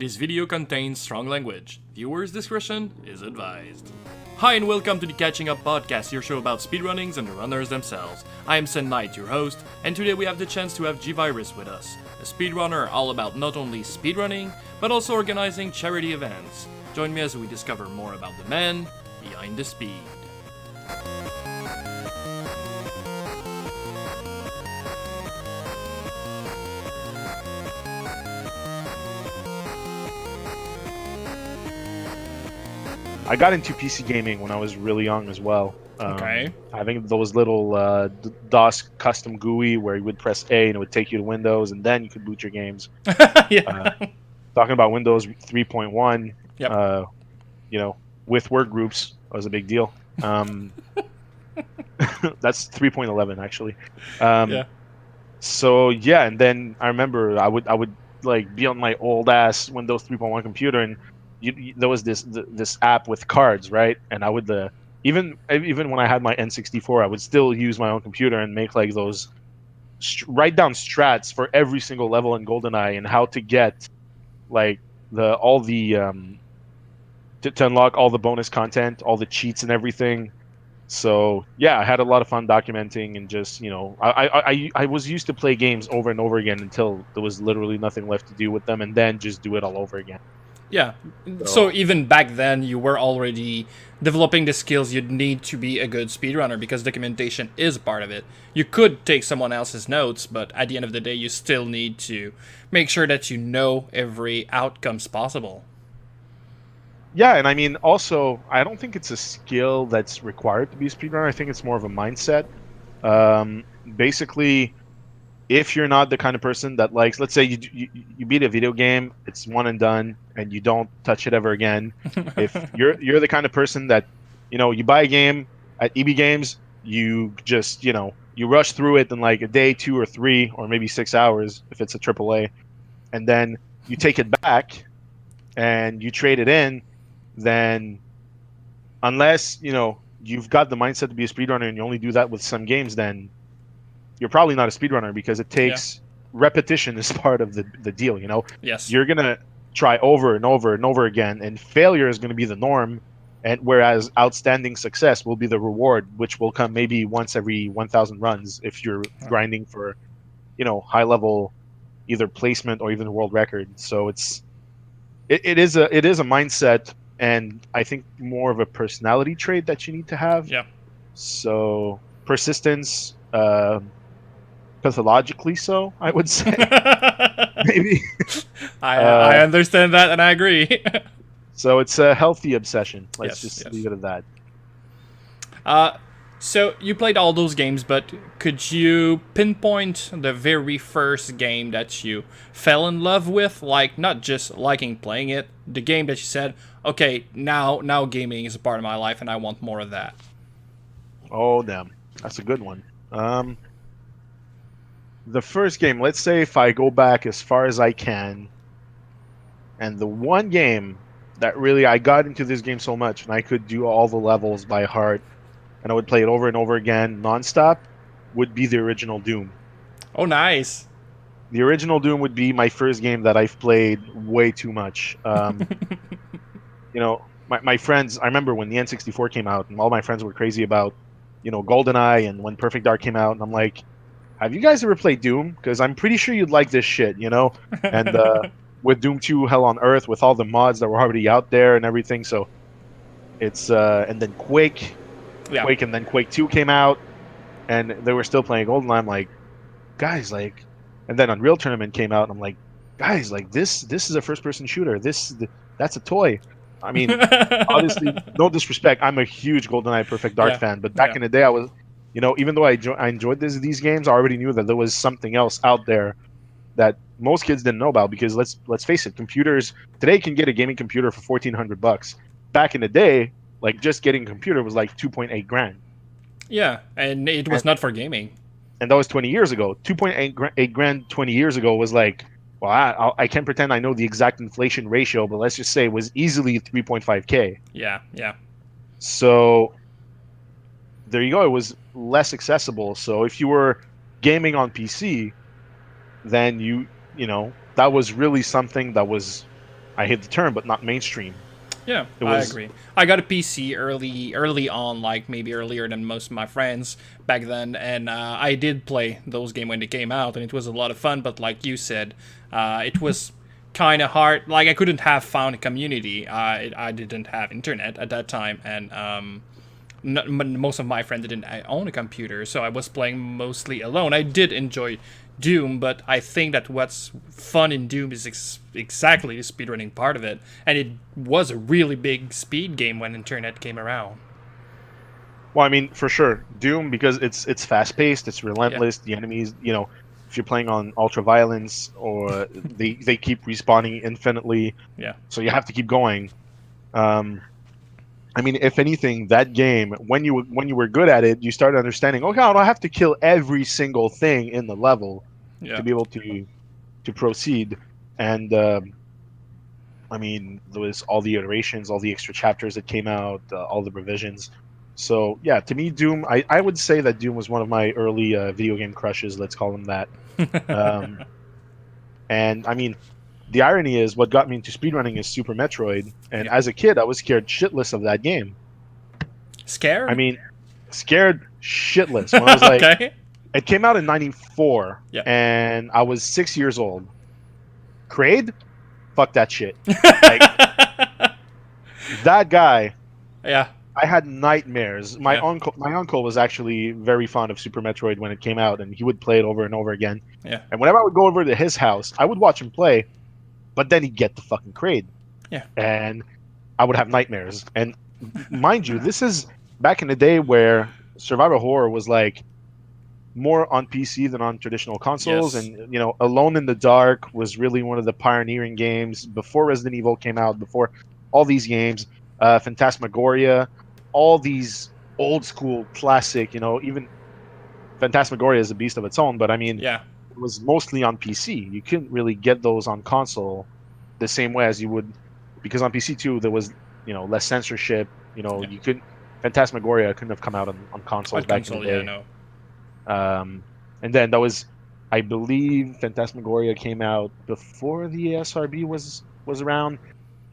This video contains strong language. Viewers' discretion is advised. Hi and welcome to the Catching Up Podcast, your show about speedrunnings and the runners themselves. I am Sen Knight, your host, and today we have the chance to have GVirus with us, a speedrunner all about not only speedrunning, but also organizing charity events. Join me as we discover more about the man behind the speed. I got into PC gaming when I was really young as well. Okay. Having those little DOS custom GUI where you would press A and it would take you to Windows, and then you could boot your games. Yeah. Talking about Windows 3.1, Yep. with work groups was a big deal. That's 3.11 actually. Yeah. So yeah, and then I remember I would like be on my old ass Windows 3.1 computer, and there was this app with cards, right? And I would even when I had my N64, I would still use my own computer and make like those write down strats for every single level in GoldenEye and how to get like to unlock all the bonus content, all the cheats and everything. So yeah, I had a lot of fun documenting and just I was used to play games over and over again until there was literally nothing left to do with them, and then just do it all over again. Yeah. So even back then, you were already developing the skills you'd need to be a good speedrunner because documentation is part of it. You could take someone else's notes, but at the end of the day, you still need to make sure that you know every outcomes possible. Yeah, and I mean, also, I don't think it's a skill that's required to be a speedrunner. I think it's more of a mindset. Basically, if you're not the kind of person that likes, let's say you beat a video game, it's one and done, and you don't touch it ever again. If you're the kind of person that, you buy a game at EB Games, you just, you rush through it in like a day, 2 or 3, or maybe 6 hours if it's a AAA, and then you take it back and you trade it in, then unless, you've got the mindset to be a speedrunner and you only do that with some games, then you're probably not a speedrunner because it takes repetition is part of the deal, Yes. You're going to try over and over and over again, and failure is going to be the norm, and whereas outstanding success will be the reward, which will come maybe once every 1,000 runs if you're grinding for, high level either placement or even world record. So it is a mindset, and I think more of a personality trait that you need to have. Yeah. So persistence, pathologically so, I would say. Maybe. I understand that, and I agree. So it's a healthy obsession. Let's Yes. leave it at that. So you played all those games, but could you pinpoint the very first game that you fell in love with? Like, not just liking playing it, the game that you said, okay, now gaming is a part of my life and I want more of that. Oh, damn. That's a good one. The first game, let's say if I go back as far as I can, and the one game that really I got into this game so much, and I could do all the levels by heart, and I would play it over and over again nonstop, would be the original Doom. Oh, nice. The original Doom would be my first game that I've played way too much. My friends, I remember when the N64 came out, and all my friends were crazy about, GoldenEye, and when Perfect Dark came out, and I'm like, have you guys ever played Doom? Because I'm pretty sure you'd like this shit, And with Doom 2 Hell on Earth, with all the mods that were already out there and everything, so it's and then Quake, and then Quake 2 came out, and they were still playing GoldenEye. I'm like, guys, like, and then Unreal Tournament came out, and I'm like, guys, like this is a first-person shooter. That's a toy. I mean, obviously, no disrespect, I'm a huge GoldenEye Perfect Dark fan, but back in the day, I was, even though I enjoyed these games, I already knew that there was something else out there that most kids didn't know about. Because let's face it, computers today can get a gaming computer for $1,400. Back in the day, like just getting a computer was like 2.8 grand. Yeah, and it was not for gaming. And that was 20 years ago. 2.8 grand 20 years ago was like, well, I can't pretend I know the exact inflation ratio, but let's just say it was easily 3.5K. Yeah. So there you go. It was less accessible. So if you were gaming on PC, then that was really something that was, I hate the term, but not mainstream. Yeah, I agree. I got a PC early on, like maybe earlier than most of my friends back then, and I did play those games when they came out, and it was a lot of fun. But like you said, it was kind of hard. Like I couldn't have found a community. I didn't have internet at that time, and most of my friends didn't own a computer, so I was playing mostly alone. I did enjoy Doom, but I think that what's fun in Doom is exactly the speedrunning part of it, and it was a really big speed game when internet came around. Well, I mean, for sure, Doom, because it's fast paced, it's relentless. The enemies, if you're playing on ultra violence, or they keep respawning infinitely. Yeah. So you have to keep going. I mean, if anything, that game, when you were good at it, you started understanding. Okay, I don't have to kill every single thing in the level to be able to proceed. And I mean, there was all the iterations, all the extra chapters that came out, all the revisions. So yeah, to me, Doom, I would say that Doom was one of my early video game crushes. Let's call them that. And I mean, the irony is, what got me into speedrunning is Super Metroid, and as a kid, I was scared shitless of that game. Scared? I mean, scared shitless. When I was like, okay. It came out in '94, and I was 6 years old. Kraid? Fuck that shit. Like, that guy. Yeah. I had nightmares. My uncle was actually very fond of Super Metroid when it came out, and he would play it over and over again. Yeah. And whenever I would go over to his house, I would watch him play, but then he'd get the fucking Kraid. Yeah. And I would have nightmares. And mind you, this is back in the day where survival horror was like more on PC than on traditional consoles. Yes. And Alone in the Dark was really one of the pioneering games before Resident Evil came out, before all these games. Phantasmagoria, all these old school classic, even Phantasmagoria is a beast of its own, but I mean, it was mostly on PC. You couldn't really get those on console the same way as you would, because on PC too there was less censorship. You couldn't. Phantasmagoria couldn't have come out on consoles back in the day. And then that was, I believe, Phantasmagoria came out before the ESRB was around.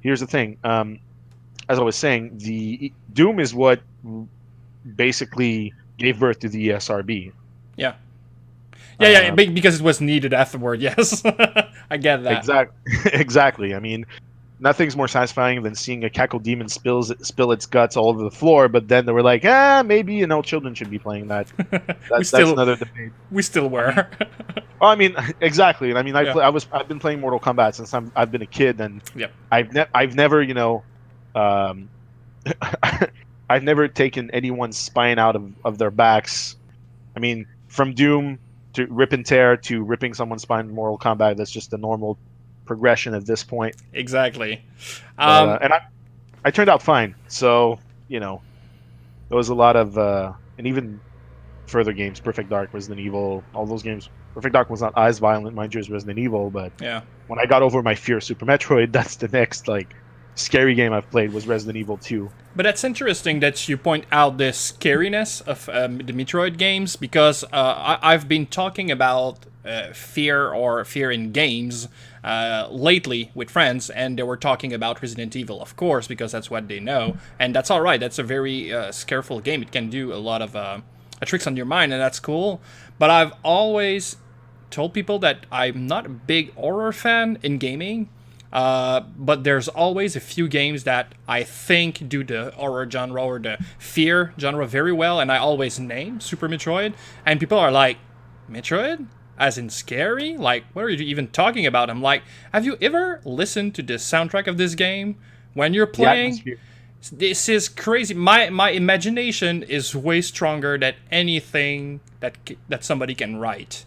Here's the thing. As I was saying, the Doom is what basically gave birth to the ESRB. Yeah, because it was needed afterward. Yes, I get that. Exactly. I mean, nothing's more satisfying than seeing a cackle demon spill its guts all over the floor. But then they were like, maybe children should be playing that. That's another debate. We still were. Well, I mean, exactly. And I mean, I've been playing Mortal Kombat since I've been a kid, and I've never I've never taken anyone's spine out of their backs. I mean, from Doom to Rip and Tear to ripping someone's spine in Mortal Kombat, that's just the normal progression at this point. Exactly. And I turned out fine. So, there was a lot of, and even further games, Perfect Dark, Resident Evil, all those games. Perfect Dark was not as violent, mind you, as Resident Evil, but when I got over my fear of Super Metroid, that's the next, scary game I've played was Resident Evil 2. But that's interesting that you point out the scariness of the Metroid games, because I've been talking about fear in games lately with friends, and they were talking about Resident Evil, of course, because that's what they know, and that's all right. That's a very scareful game. It can do a lot of tricks on your mind, and that's cool. But I've always told people that I'm not a big horror fan in gaming. But there's always a few games that I think do the horror genre or the fear genre very well, and I always name Super Metroid, and people are like, Metroid? As in scary? Like, what are you even talking about? I'm like, have you ever listened to the soundtrack of this game when you're playing? This is crazy. My imagination is way stronger than anything that somebody can write.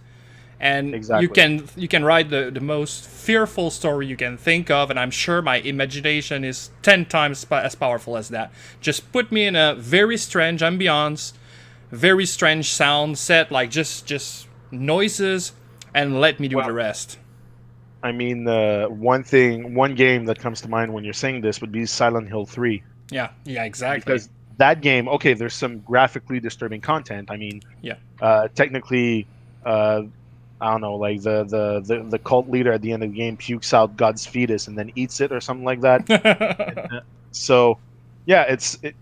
And you can write the most fearful story you can think of, and I'm sure my imagination is 10 times as powerful as that. Just put me in a very strange ambiance, very strange sound set, like just noises, and let me do the rest. I mean, one game that comes to mind when you're saying this would be Silent Hill 3. Yeah, exactly. Because that game, okay, there's some graphically disturbing content. I mean, technically, I don't know, like the cult leader at the end of the game pukes out God's fetus and then eats it or something like that. So, yeah,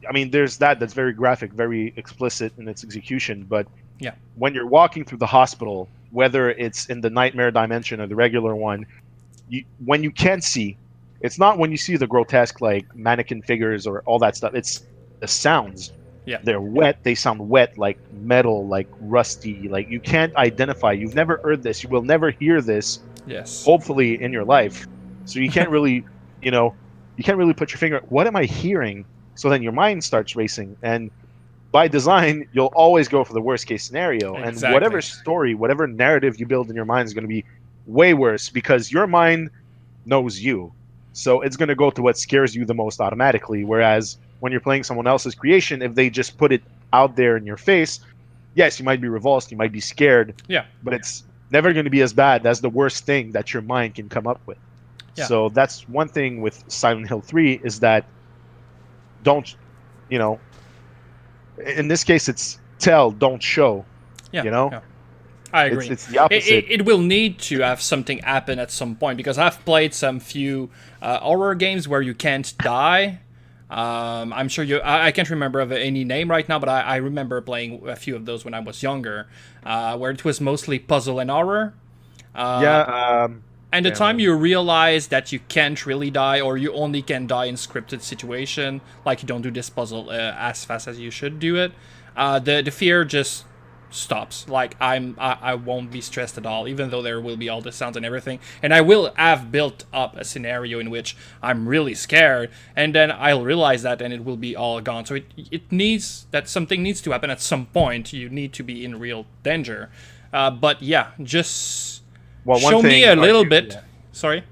I mean, there's that's very graphic, very explicit in its execution. But Yeah. when you're walking through the hospital, whether it's in the nightmare dimension or the regular one, when you can't see, it's not when you see the grotesque like mannequin figures or all that stuff. It's the sounds. Yeah. They're wet. They sound wet, like metal, like rusty. Like you can't identify. You've never heard this. You will never hear this. Yes. Hopefully in your life. So you can't really, you can't really put your finger. What am I hearing? So then your mind starts racing, and by design, you'll always go for the worst case scenario. Exactly. And whatever story, whatever narrative you build in your mind is going to be way worse because your mind knows you. So it's going to go to what scares you the most automatically. Whereas when you're playing someone else's creation, if they just put it out there in your face, yes, you might be revulsed, you might be scared. Yeah. But it's never going to be as bad as the worst thing that your mind can come up with. Yeah. So that's one thing with Silent Hill 3 is that don't, in this case, it's tell, don't show. Yeah. Yeah. I agree. It's the opposite. It will need to have something happen at some point because I've played some few horror games where you can't die. I'm sure I can't remember of any name right now, but I remember playing a few of those when I was younger, where it was mostly puzzle and horror. And the time you realize that you can't really die, or you only can die in scripted situation, like you don't do this puzzle as fast as you should do it, the fear just stops. Like I won't be stressed at all, even though there will be all the sounds and everything, and I will have built up a scenario in which I'm really scared, and then I'll realize that and it will be all gone. So it needs that something needs to happen at some point. You need to be in real danger, but yeah, just show me a little bit. Yeah. Sorry.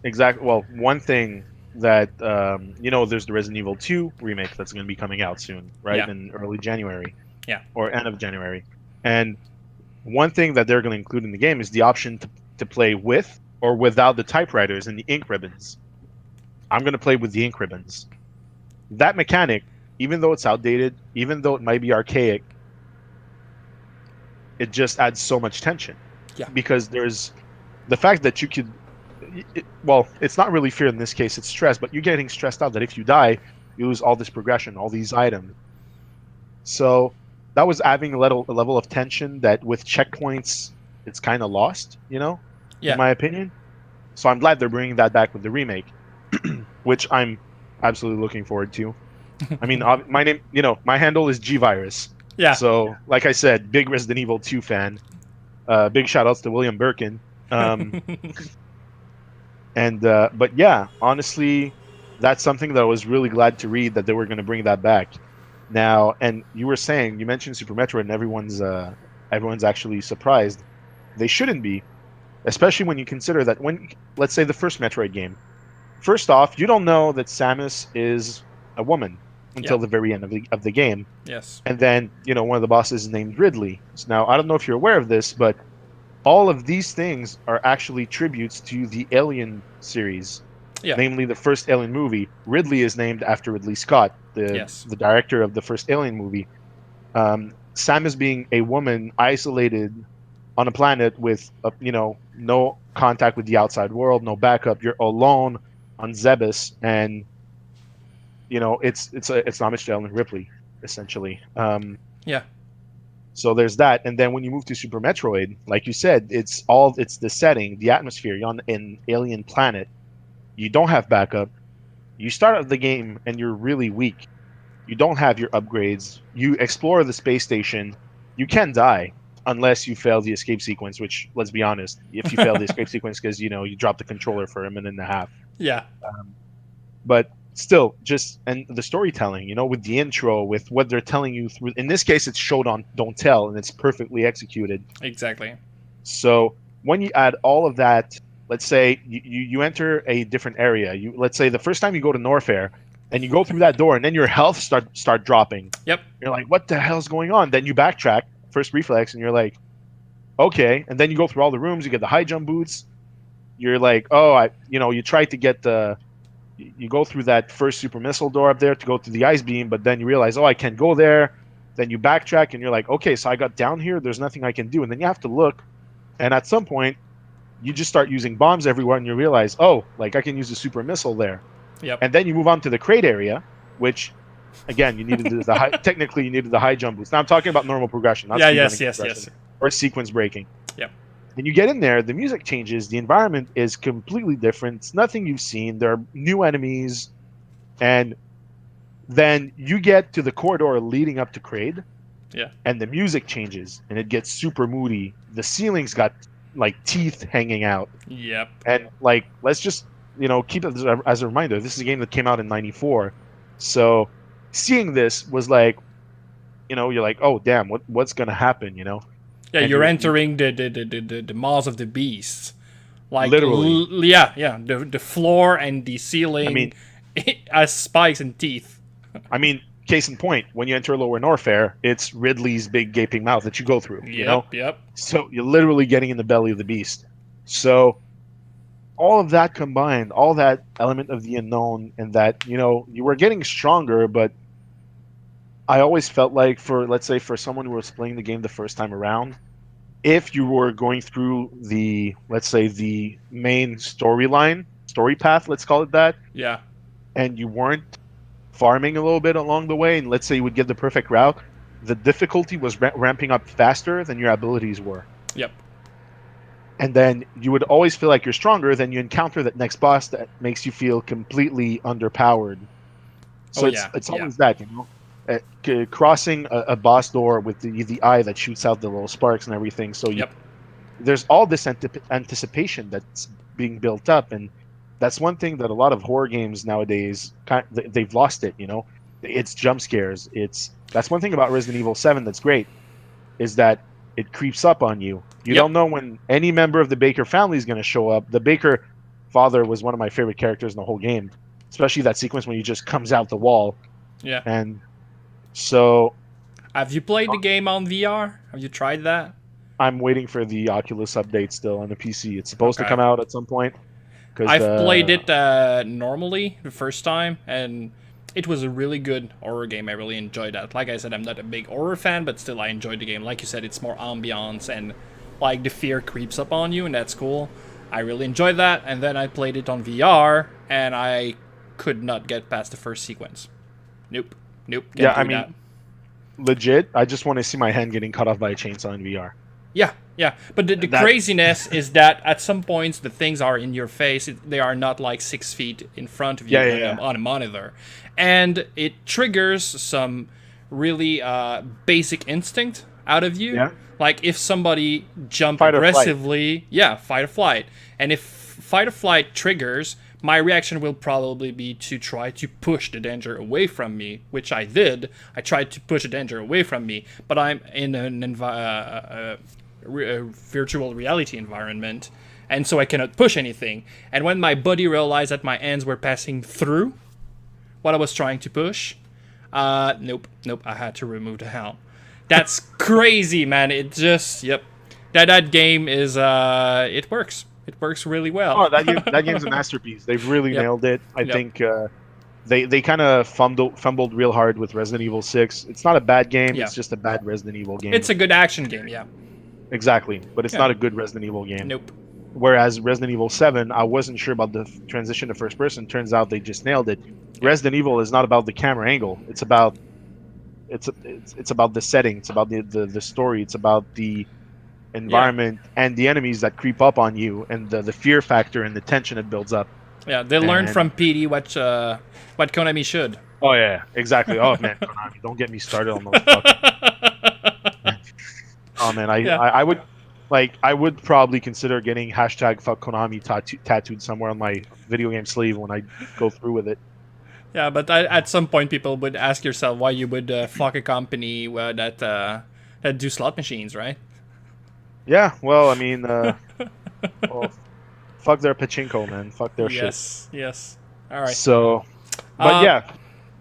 Exactly. Well, one thing that there's the Resident Evil 2 remake that's going to be coming out soon, right? Yeah. In early January. Yeah. Or end of January. And one thing that they're going to include in the game is the option to play with or without the typewriters and the ink ribbons. I'm going to play with the ink ribbons. That mechanic, even though it's outdated, even though it might be archaic, it just adds so much tension. Yeah. Because there's the fact that you could... it's not really fear in this case, it's stress, but you're getting stressed out that if you die, you lose all this progression, all these items. So... that was adding a level of tension that with checkpoints, it's kind of lost, in my opinion. So I'm glad they're bringing that back with the remake, which I'm absolutely looking forward to. I mean, my name, my handle is GVirus. Yeah. So, like I said, big Resident Evil 2 fan. Big shout outs to William Birkin. But yeah, honestly, that's something that I was really glad to read that they were going to bring that back. Now, and you mentioned Super Metroid, and everyone's actually surprised. They shouldn't be, especially when you consider that let's say the first Metroid game. First off, you don't know that Samus is a woman until the very end of the game. Yes. And then, one of the bosses is named Ridley. So now, I don't know if you're aware of this, but all of these things are actually tributes to the Alien series. Yeah. Namely, the first Alien movie. Ridley is named after Ridley Scott, the director of the first Alien movie. Samus being a woman isolated on a planet with, no contact with the outside world, no backup. You're alone on Zebes, and it's homage to Ellen Ripley, essentially. So there's that, and then when you move to Super Metroid, like you said, it's the setting, the atmosphere. You're on an alien planet. You don't have backup. You start out the game and you're really weak. You don't have your upgrades. You explore the space station. You can die unless you fail the escape sequence, which, let's be honest, if you fail the escape sequence because, you drop the controller for a minute and a half. Yeah. But still, and the storytelling, with the intro, with what they're telling you through, in this case, it's show, don't tell, and it's perfectly executed. Exactly. So when you add all of that, let's say you enter a different area. Let's say the first time you go to Norfair and you go through that door and then your health start dropping. Yep. You're like, what the hell's going on? Then you backtrack, first reflex, and you're like, okay. And then you go through all the rooms. You get the high jump boots. You're like, you try to get you go through that first super missile door up there to go to the ice beam, but then you realize, I can't go there. Then you backtrack and you're like, okay, so I got down here. There's nothing I can do. And then you have to look And at some point, you just start using bombs everywhere, and you realize, oh, like I can use a super missile there. Yep. And then you move on to the crate area, which, again, you needed the high, technically you needed the high jump boost. Now I'm talking about normal progression, not speedrunning progression or sequence breaking. Yep. And you get in there, the music changes, the environment is completely different. It's nothing you've seen. There are new enemies, and then you get to the corridor leading up to Kraid. Yeah. And the music changes, and it gets super moody. The ceiling's got like teeth hanging out. Yep. And like, let's just keep it as a reminder. This is a game that came out in '94, so seeing this was like, you're like, oh damn, what's gonna happen? Yeah, and you're entering the maws of the beasts. Like literally. The floor and the ceiling. I mean, has spikes and teeth. I mean, case in point, when you enter Lower Norfair, it's Ridley's big gaping mouth that you go through. Yep. So you're literally getting in the belly of the beast. So all of that combined, all that element of the unknown, and that you were getting stronger, but I always felt like let's say for someone who was playing the game the first time around, if you were going through let's say the main story path, let's call it that, yeah, and you weren't farming a little bit along the way, and let's say you would get the perfect route, the difficulty was ramping up faster than your abilities were. Yep. And then you would always feel like you're stronger, then you encounter that next boss that makes you feel completely underpowered. So it's always that, crossing a boss door with the eye that shoots out the little sparks and everything. So there's all this anticipation that's being built up, and that's one thing that a lot of horror games nowadays they've lost it. It's jump scares. That's one thing about Resident Evil 7 that's great, is that it creeps up on you. You don't know when any member of the Baker family is going to show up. The Baker father was one of my favorite characters in the whole game, especially that sequence when he just comes out the wall. Yeah. And so, have you played the game on VR? Have you tried that? I'm waiting for the Oculus update still on the PC. It's supposed to come out at some point. I've played it normally the first time, and it was a really good horror game. I really enjoyed that. Like I said, I'm not a big horror fan, but still I enjoyed the game. Like you said, it's more ambiance, and like the fear creeps up on you, and that's cool. I really enjoyed that, and then I played it on VR, and I could not get past the first sequence. Nope. That. Legit, I just want to see my hand getting cut off by a chainsaw in VR. Yeah. But the craziness is that at some points the things are in your face. They are not like 6 feet in front of you on a monitor. And it triggers some really basic instinct out of you. Yeah. Like if somebody jump aggressively, fight or flight. And if fight or flight triggers, my reaction will probably be to try to push the danger away from me, which I did. I tried to push the danger away from me, but I'm in a virtual reality environment, and so I cannot push anything. And when my buddy realized that my hands were passing through what I was trying to push, nope, I had to remove the helm. That's crazy, man. It just, that game is, it works. It works really well. Oh, that game's a masterpiece. They've really nailed it. I think they kind of fumbled real hard with Resident Evil 6. It's not a bad game. It's just a bad Resident Evil game. It's a good action game, yeah. Exactly, but it's not a good Resident Evil game. Nope. Whereas Resident Evil 7, I wasn't sure about the transition to first person. Turns out they just nailed it. Resident Evil is not about the camera angle. It's about the setting. It's about the story. It's about the environment and the enemies that creep up on you, and the fear factor and the tension it builds up. Yeah, they learned from PD what Konami should. Oh yeah, exactly. Oh man, Konami, don't get me started on those fucking... Oh man, I would probably consider getting #FuckKonami tattooed somewhere on my video game sleeve when I go through with it. Yeah, but at some point people would ask yourself why you would fuck a company that do slot machines, right? Yeah, well, I mean, fuck their pachinko, man. Fuck their shit. Yes. All right. So, but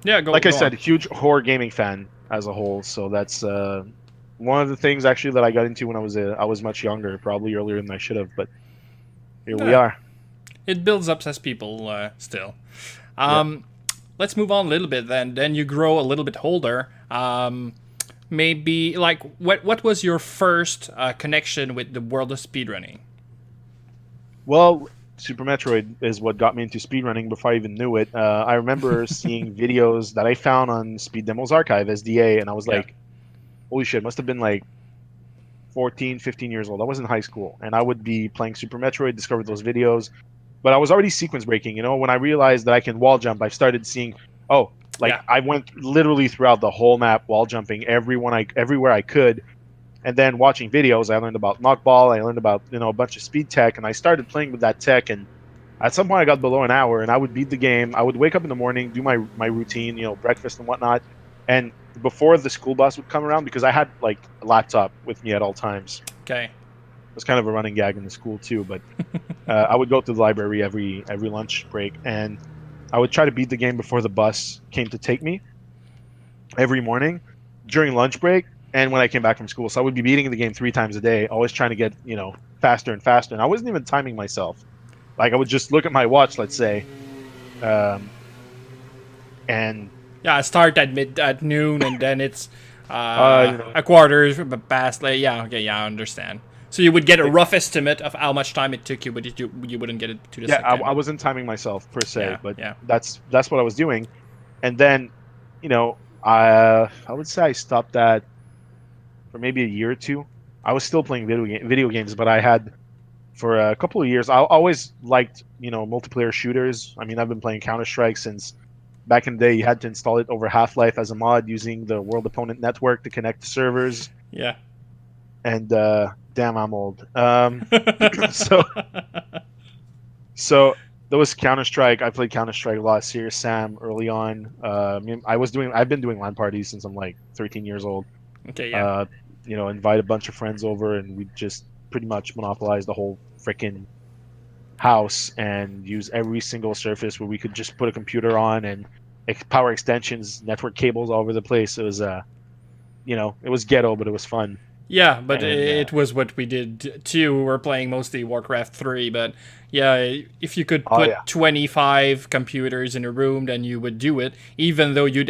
like I said, huge horror gaming fan as a whole. So that's one of the things actually that I got into when I was much younger, probably earlier than I should have. But here we are. It builds up as people still. Let's move on a little bit then. Then you grow a little bit older. maybe like what was your first connection with the world of speedrunning? Well, Super Metroid is what got me into speedrunning before I even knew it. I remember seeing videos that I found on Speed Demos Archive, SDA, and I was Yeah. like, holy shit, must have been like 14, 15 years old. I was in high school, and I would be playing Super Metroid, discovered those videos, but I was already sequence breaking. When I realized that I can wall jump, I started seeing, Yeah. I went literally throughout the whole map wall jumping everywhere I could. And then watching videos, I learned about knockball. I learned about a bunch of speed tech, and I started playing with that tech. And at some point, I got below an hour, and I would beat the game. I would wake up in the morning, do my routine, breakfast and whatnot. And before the school bus would come around, because I had like a laptop with me at all times. Okay. It was kind of a running gag in the school too. But I would go to the library every lunch break, and I would try to beat the game before the bus came to take me every morning during lunch break. And when I came back from school, so I would be beating the game 3 times a day, always trying to get faster and faster. And I wasn't even timing myself. Like I would just look at my watch, let's say, and Yeah, start at noon, and then it's you know, a quarter past. Like, yeah, okay, yeah, I understand. So you would get a rough estimate of how much time it took you, but you wouldn't get it to the second. I wasn't timing myself per se, Yeah, but yeah. that's what I was doing. And then, I would say I stopped that for maybe a year or two. I was still playing video games, but I had for a couple of years. I always liked multiplayer shooters. I mean, I've been playing Counter-Strike since back in the day. You had to install it over Half-Life as a mod using the World Opponent Network to connect to servers. Yeah. And damn, I'm old. So there was Counter-Strike. I played Counter-Strike a lot. Serious Sam early on. I've been doing LAN parties since I'm like 13 years old. Okay, yeah. Invite a bunch of friends over, and we just pretty much monopolize the whole frickin' house and use every single surface where we could just put a computer on and power extensions, network cables all over the place. It was, it was ghetto, but it was fun. Yeah, but And, it was what we did too. We were playing mostly Warcraft 3, but yeah, if you could put 25 computers in a room, then you would do it, even though you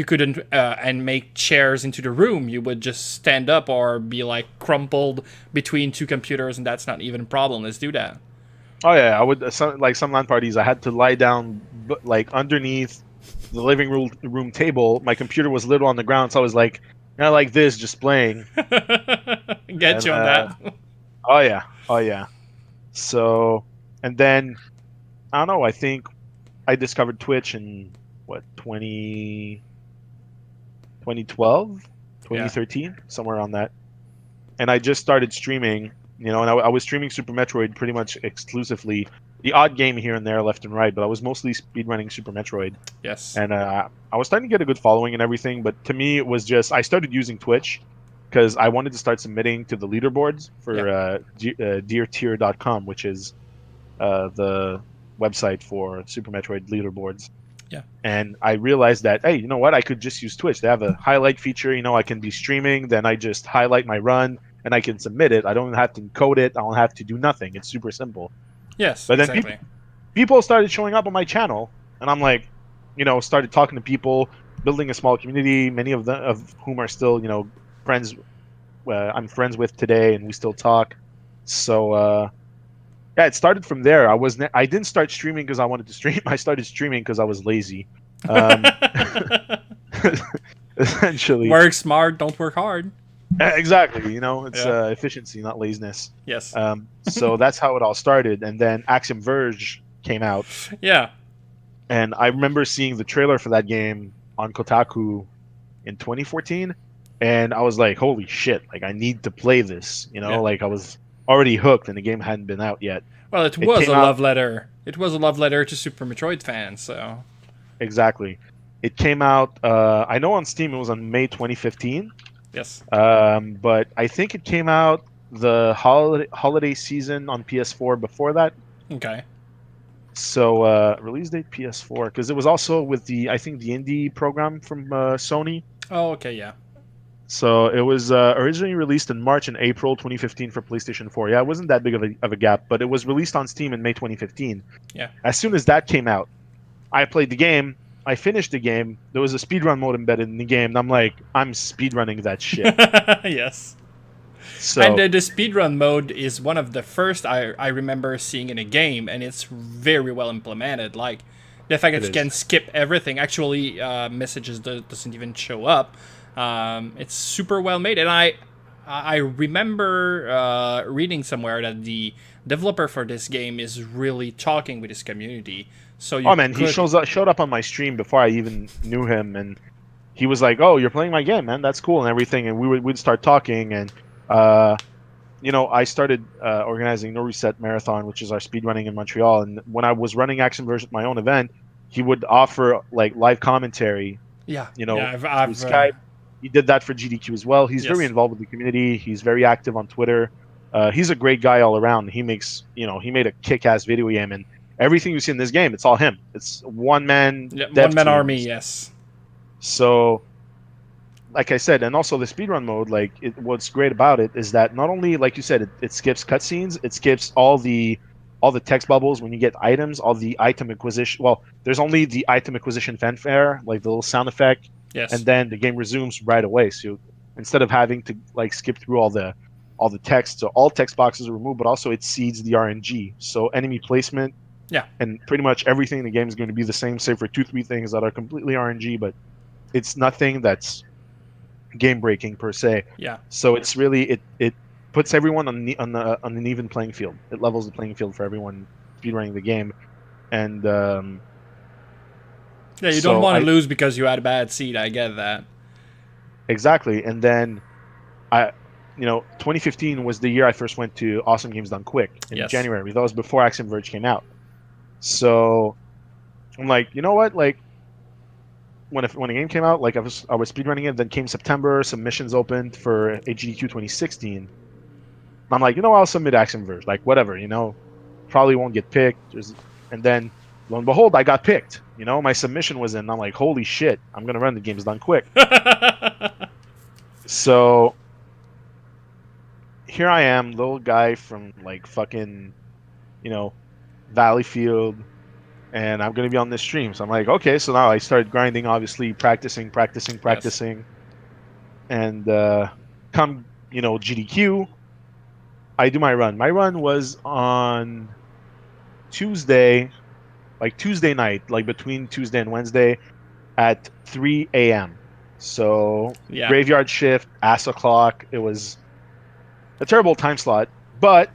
couldn't and make chairs into the room. You would just stand up or be like crumpled between 2 computers, and that's not even a problem. Let's do that. Oh yeah, I would some LAN parties. I had to lie down like underneath the living room table. My computer was little on the ground, so I was like this, just playing. Get you on that. Oh yeah. So, and then I don't know. I think I discovered Twitch in 2012, 2013, somewhere around that. And I just started streaming, and I was streaming Super Metroid pretty much exclusively. The odd game here and there, left and right, but I was mostly speedrunning Super Metroid. Yes. And I was starting to get a good following and everything, but to me, it was just, I started using Twitch because I wanted to start submitting to the leaderboards for deartier.com, which is the website for Super Metroid leaderboards. Yeah. And I realized that, hey, you know what? I could just use Twitch. They have a highlight feature. I can be streaming. Then I just highlight my run and I can submit it. I don't have to encode it. I don't have to do nothing. It's super simple. Yes, but then exactly. People started showing up on my channel, and I'm like, started talking to people, building a small community. Many of whom are still, friends. I'm friends with today, and we still talk. So it started from there. I didn't start streaming because I wanted to stream. I started streaming because I was lazy. Essentially, work smart, don't work hard. Exactly. It's efficiency, not laziness. Yes. So that's how it all started, and then Axiom Verge came out. Yeah. And I remember seeing the trailer for that game on Kotaku in 2014, and I was like, "Holy shit! Like, I need to play this." Like I was already hooked, and the game hadn't been out yet. Well, it was a love letter. It was a love letter to Super Metroid fans. So. Exactly. It came out. I know on Steam it was on May 2015. Yes. But I think it came out the holiday season on PS4 before that. Okay. So release date PS4, because it was also with the indie program from Sony. Oh, okay, yeah. So it was originally released in March and April 2015 for PlayStation 4. Yeah, it wasn't that big of a gap, but it was released on Steam in May 2015. Yeah. As soon as that came out, I played the game, I finished the game. There was a speedrun mode embedded in the game, and I'm like, I'm speedrunning that shit. Yes. And So the speedrun mode is one of the first I remember seeing in a game, and it's very well implemented. Like, the fact that it you can is. skip everything, actually messages doesn't even show up. It's super well made, and I remember reading somewhere that the developer for this game is really talking with his community. So you Oh man, he could, showed up on my stream before I even knew him, and he was like, "Oh, you're playing my game, man. That's cool and everything." And we'd start talking, and uh, I started organizing No Reset Marathon, which is our speedrunning in Montreal. And when I was running Action version my own event, he would offer like live commentary, yeah, you yeah. know, through I've Skype. He did that for GDQ as well. He's very yes, involved with the community. He's very active on Twitter. He's a great guy all around. He made a kick-ass video game, and everything you see in this game, it's all him. It's one-man yeah, one dev man army. teams. Yes, So like I said, and also the speedrun mode, what's great about it is that not only, like you said, it skips cutscenes, it skips all the text bubbles when you get items, all the item acquisition. Well, there's only the item acquisition fanfare, like the little sound effect, yes, and then the game resumes right away. So instead of having to like skip through all the text, so all text boxes are removed, but also it seeds the RNG. So enemy placement, yeah, and pretty much everything in the game is going to be the same, save for 2-3 things that are completely RNG, but it's nothing that's game breaking per se. yeah. So it's really it puts everyone on an even playing field. It levels the playing field for everyone speedrunning the game, and Yeah, you don't so want to I lose because you had a bad seed. I get that. exactly. And then 2015 was the year I first went to Awesome Games Done Quick in Yes. January. That was before Axiom Verge came out. So I'm like, you know what, like. When the game came out, like I was speedrunning it. Then came September, some missions opened for AGDQ 2016. I'm like, I'll submit Axiom Verge, like whatever, probably won't get picked. And then lo and behold, I got picked. My submission was in. I'm like, holy shit, I'm gonna run the game's done quick. So here I am, little guy from like fucking, Valleyfield, and I'm going to be on this stream. So I'm like, okay. So now I started grinding, obviously practicing. Yes. And come, GDQ, I do my run. My run was on Tuesday, like Tuesday night, like between Tuesday and Wednesday at 3 a.m. So Yeah. graveyard shift, ass o'clock. It was a terrible time slot, but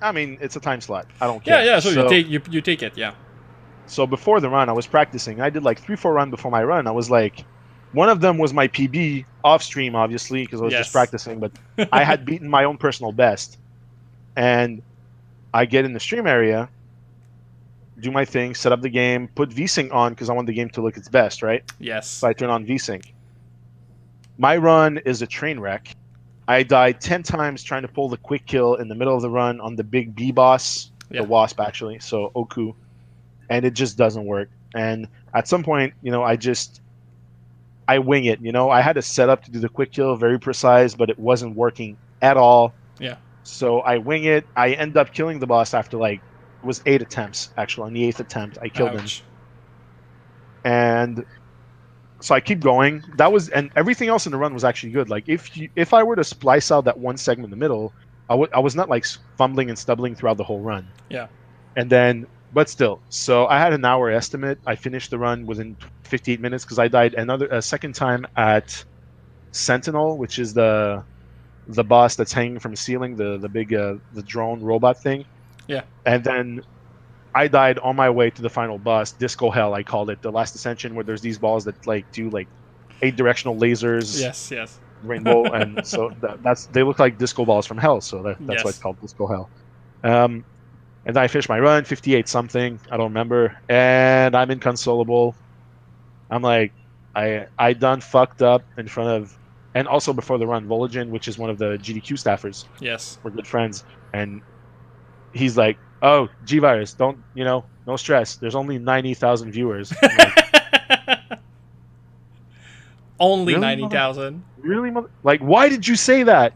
I mean, it's a time slot. I don't care. Yeah. So you take it. Yeah. So before the run, I was practicing. I did like 3-4 runs before my run. I was like, one of them was my PB off stream, obviously, because I was just practicing. But I had beaten my own personal best. And I get in the stream area, do my thing, set up the game, put VSync on because I want the game to look its best, right? Yes. So I turn on VSync. My run is a train wreck. I died 10 times trying to pull the quick kill in the middle of the run on the big B boss, the Wasp, actually. So Oku. And it just doesn't work. And at some point, I wing it. I had a setup to do the quick kill, very precise, but it wasn't working at all. Yeah. So I wing it. I end up killing the boss after it was 8 attempts, actually. On the 8th attempt, I killed him. And so I keep going. And everything else in the run was actually good. Like if I were to splice out that one segment in the middle, I was not like fumbling and stumbling throughout the whole run. Yeah. And then, but still, so I had an hour estimate. I finished the run within 58 minutes because I died a second time at Sentinel, which is the boss that's hanging from the ceiling, the big the drone robot thing. Yeah. And then I died on my way to the final boss, Disco Hell, I called it, the last ascension, where there's these balls that do 8 directional lasers. Yes. Rainbow, and so they look like disco balls from hell. So that's why it's called Disco Hell. And then I finished my run, 58 something, I don't remember, and I'm inconsolable. I'm like, I done fucked up in front of, and also before the run, Volagin, which is one of the GDQ staffers. Yes. We're good friends, and he's like, oh, GVirus, don't, no stress. There's only 90,000 viewers. Only really, 90,000. Really? Like, why did you say that?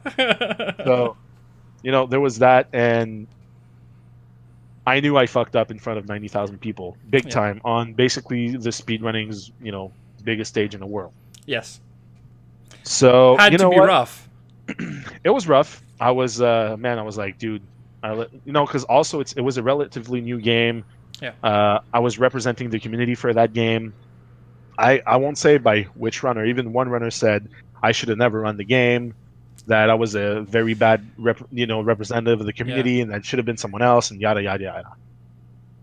So, there was that, and I knew I fucked up in front of 90,000 people, big Yeah. time, on basically the speedrunning's, biggest stage in the world. Yes. So, Had you to know be what? rough. It was rough. I was, man, I was like, dude, because also it was a relatively new game. Yeah. I was representing the community for that game. I won't say by which runner. Even one runner said I should have never run the game. That I was a very bad, representative of the Yeah. community, and that should have been someone else, and yada yada yada.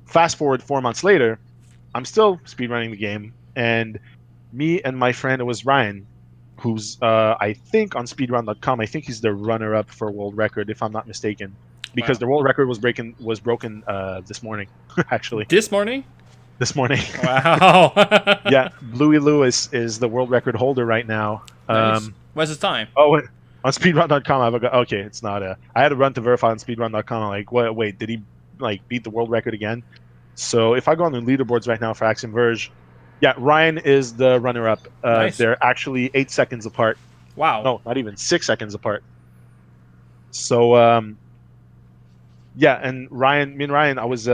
Fast forward 4 months later, I'm still speedrunning the game, and me and my friend, it was Ryan, who's I think on speedrun.com. I think he's the runner-up for world record, if I'm not mistaken, because Wow. the world record was broken this morning, actually. This morning? This morning. Wow. Yeah, Bluey Lewis is the world record holder right now. Nice. What's his time? Oh, wait, on speedrun.com, okay, it's not a. I had to run to verify on speedrun.com. I'm like, wait, did he like beat the world record again? So if I go on the leaderboards right now for Axiom Verge, yeah, Ryan is the runner-up. Nice. They're actually 8 seconds apart. Wow. No, not even 6 seconds apart. So yeah, and me and Ryan, I was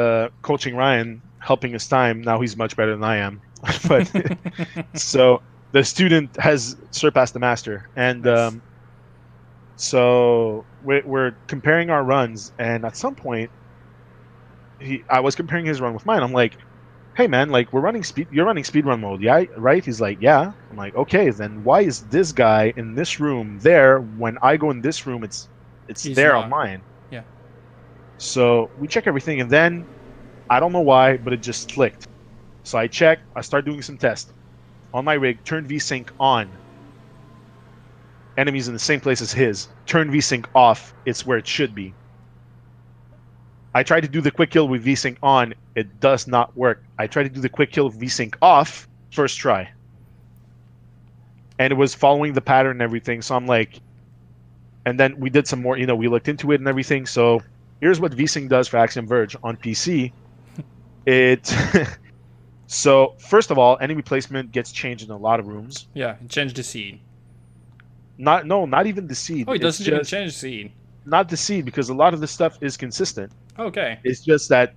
coaching Ryan, helping his time. Now he's much better than I am. But so the student has surpassed the master, and Nice. so we're comparing our runs, and at some point, I was comparing his run with mine. I'm like, hey man, like you're running speedrun mode, yeah, right? He's like, yeah. I'm like, okay, then why is this guy in this room there when I go in this room? It's He's there not. on mine. Yeah. So we check everything, and then I don't know why, but it just clicked. So I start doing some tests on my rig. Turn VSync on. Enemies in the same place as his. Turn VSync off. It's where it should be. I tried to do the quick kill with VSync on. It does not work. I tried to do the quick kill with VSync off. First try. And it was following the pattern and everything. So I'm like, and then we did some more, we looked into it and everything. So here's what VSync does for Axiom Verge on PC. So first of all, enemy placement gets changed in a lot of rooms. Yeah. Change the seed. Not even the seed. Oh, it It's doesn't even just change the seed. not the seed, because a lot of the stuff is consistent. Okay. It's just that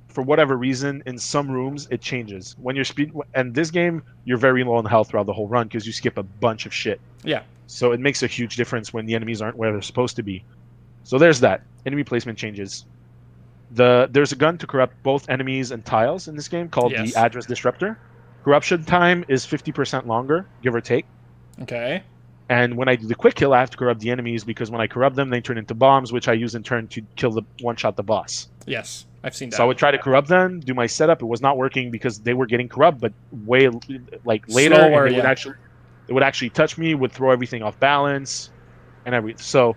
for whatever reason, in some rooms it changes. When you're and this game, you're very low on health throughout the whole run because you skip a bunch of shit. Yeah. So it makes a huge difference when the enemies aren't where they're supposed to be. So there's that. Enemy placement changes. There's a gun to corrupt both enemies and tiles in this game called Yes. the Address Disruptor. Corruption time is 50% longer, give or take. Okay. And when I do the quick kill, I have to corrupt the enemies, because when I corrupt them, they turn into bombs, which I use in turn to one-shot the boss. Yes. I've seen that. So I would try to corrupt them, do my setup. It was not working because they were getting corrupt, but way later, Slower, and they would actually touch me, would throw everything off balance, and everything. So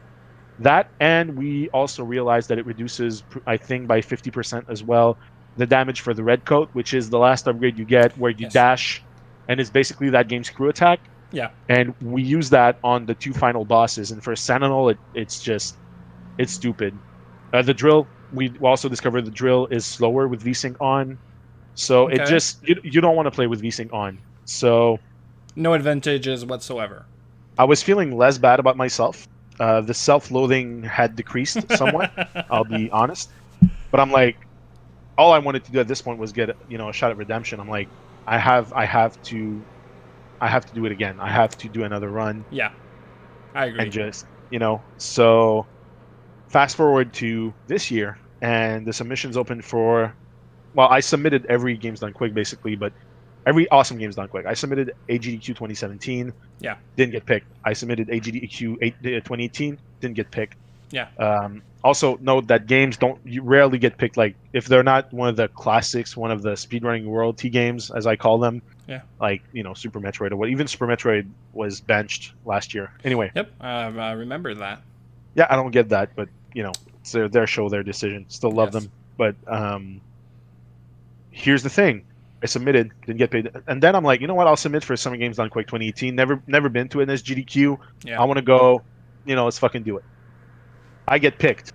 that, and we also realized that it reduces, I think, by 50% as well, the damage for the red coat, which is the last upgrade you get, where you Yes. dash, and it's basically that game's crew attack. Yeah. And we use that on the 2 final bosses. And for Sentinel, it's stupid. The drill, we also discovered the drill is slower with VSync on. So Okay. it just, you don't want to play with VSync on. So No advantages whatsoever. I was feeling less bad about myself. The self-loathing had decreased somewhat, I'll be honest. But I'm like, all I wanted to do at this point was get a shot at redemption. I'm like, I have to do it again. I have to do another run. Yeah. I agree. And just, so fast forward to this year, and the submission's open for, well, I submitted every Games Done Quick basically, but every awesome Games Done Quick. I submitted AGDQ 2017. Yeah. Didn't get picked. I submitted AGDQ 2018. Didn't get picked. Yeah. Also note that games you rarely get picked, like if they're not one of the classics, one of the speedrunning royalty games, as I call them. Yeah. Like, Super Metroid or what. Even Super Metroid was benched last year. Anyway. Yep. I remember that. Yeah, I don't get that, but it's their show, their decision. Still love Yes. them. But here's the thing. I submitted, didn't get paid. And then I'm like, you know what, I'll submit for Summer Games Done Quick 2018. Never been to an SGDQ. Yeah. I want to go, let's fucking do it. I get picked.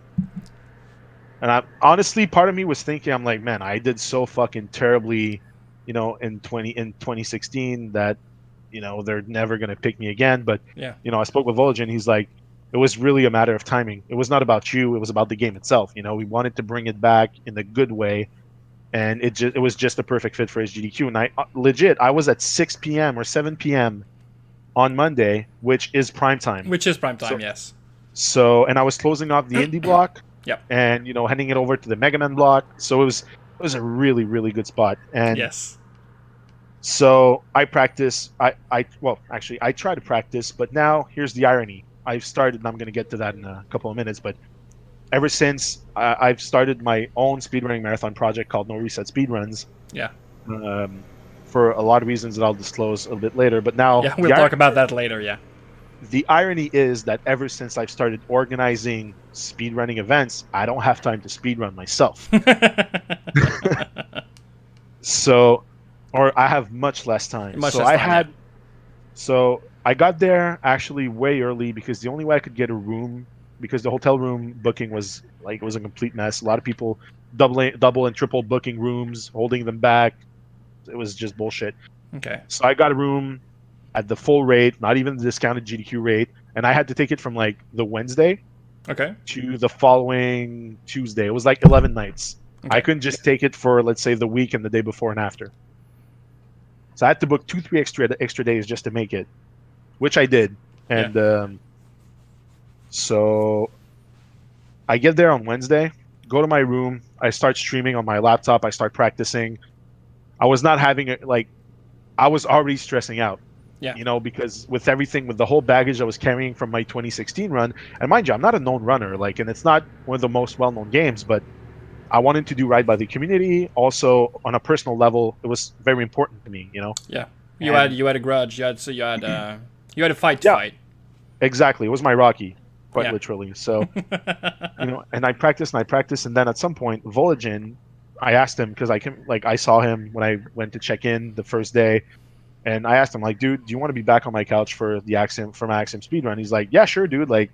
And honestly, part of me was thinking, I'm like, man, I did so fucking terribly, in 2016 that, they're never gonna pick me again. But Yeah. I spoke with Volgen. He's like, it was really a matter of timing. It was not about you. It was about the game itself. We wanted to bring it back in a good way, and it was just a perfect fit for SGDQ. And I was at 6 p.m. or 7 p.m. on Monday, which is prime time. Which is prime time, yes. So, and I was closing off the indie block. Yep. And handing it over to the Mega Man block. So it was a really, really good spot. And yes. So I practice. I try to practice, but now here's the irony. I've started, and I'm going to get to that in a couple of minutes. But ever since I've started my own speedrunning marathon project called No Reset Speedruns. Yeah. For a lot of reasons that I'll disclose a little bit later. But now, yeah, we'll talk about that later. Yeah. The irony is that ever since I've started organizing speedrunning events, I don't have time to speedrun myself. Or I have much less time. So I got there actually way early because the only way I could get a room, because the hotel room booking was it was a complete mess. A lot of people double and triple booking rooms, holding them back. It was just bullshit. Okay. So I got a room at the full rate, not even the discounted GDQ rate, and I had to take it from the Wednesday to the following Tuesday. It was 11 nights. Okay. I couldn't just take it for, let's say, the week and the day before and after. So I had to book 2-3 extra days just to make it, which I did. And so I get there on Wednesday, go to my room, I start streaming on my laptop, I start practicing. I was not having it, I was already stressing out. Yeah. Because with everything, with the whole baggage I was carrying from my 2016 run, and mind you, I'm not a known runner, and it's not one of the most well-known games, but I wanted to do right by the community. Also, on a personal level, it was very important to me, Yeah. You had a grudge. You had a fight to fight. Exactly. It was my Rocky, quite literally. So, and I practiced, and then at some point, Voligen, I asked him, because I saw him when I went to check in the first day. And I asked him, dude, do you want to be back on my couch for my Axiom speedrun? He's like, yeah, sure, dude. Do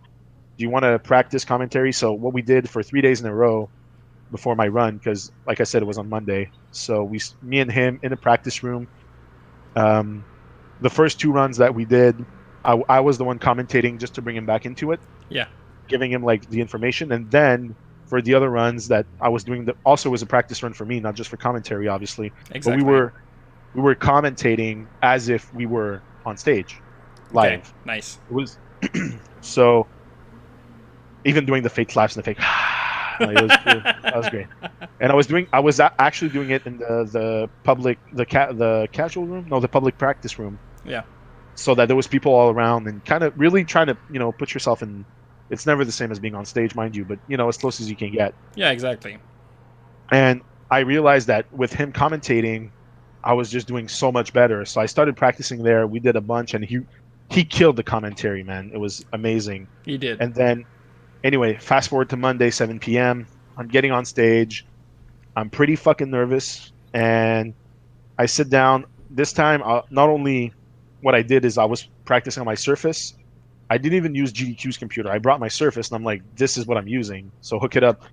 you want to practice commentary? So what we did for 3 days in a row before my run, because like I said, it was on Monday. So me and him in a practice room. The first 2 runs that we did, I was the one commentating just to bring him back into it. Yeah. Giving him the information. And then for the other runs that I was doing, also was a practice run for me, not just for commentary, obviously. Exactly. But we were commentating as if we were on stage, live. Okay, nice. It was so even doing the fake claps and the fake, that was great. And I was actually doing it in the public, the casual room, no, the public practice room. Yeah. So that there was people all around and kind of really trying to put yourself in. It's never the same as being on stage, mind you, but as close as you can get. Yeah, exactly. And I realized that with him commentating, I was just doing so much better. So I started practicing there. We did a bunch, and he killed the commentary, man. It was amazing. He did. And then, anyway, fast forward to Monday, 7 p.m. I'm getting on stage. I'm pretty fucking nervous, and I sit down. This time, not only what I did is I was practicing on my Surface. I didn't even use GDQ's computer. I brought my Surface, and I'm like, this is what I'm using. So hook it up.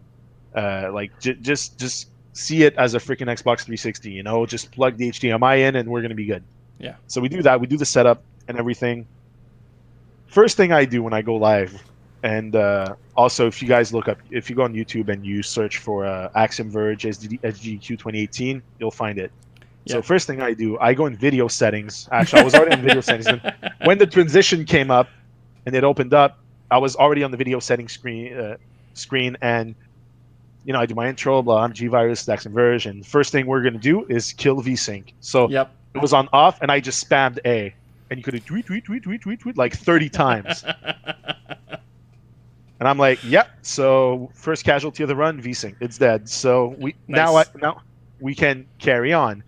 Just see it as a freaking Xbox 360, just plug the HDMI in and we're going to be good. Yeah. So we do that. We do the setup and everything. First thing I do when I go live, and also if you guys if you go on YouTube and you search for Axiom Verge SGDQ 2018, you'll find it. Yeah. So first thing I do, I go in video settings. Actually, I was already in video settings. And when the transition came up and it opened up, I was already on the video settings screen and I do my intro, blah, I'm GVirus, Axiom Verge, and first thing we're going to do is kill VSync. So it was on off, and I just spammed A. And you could tweet 30 times. And I'm like, yep, so first casualty of the run, VSync, it's dead. So now we can carry on.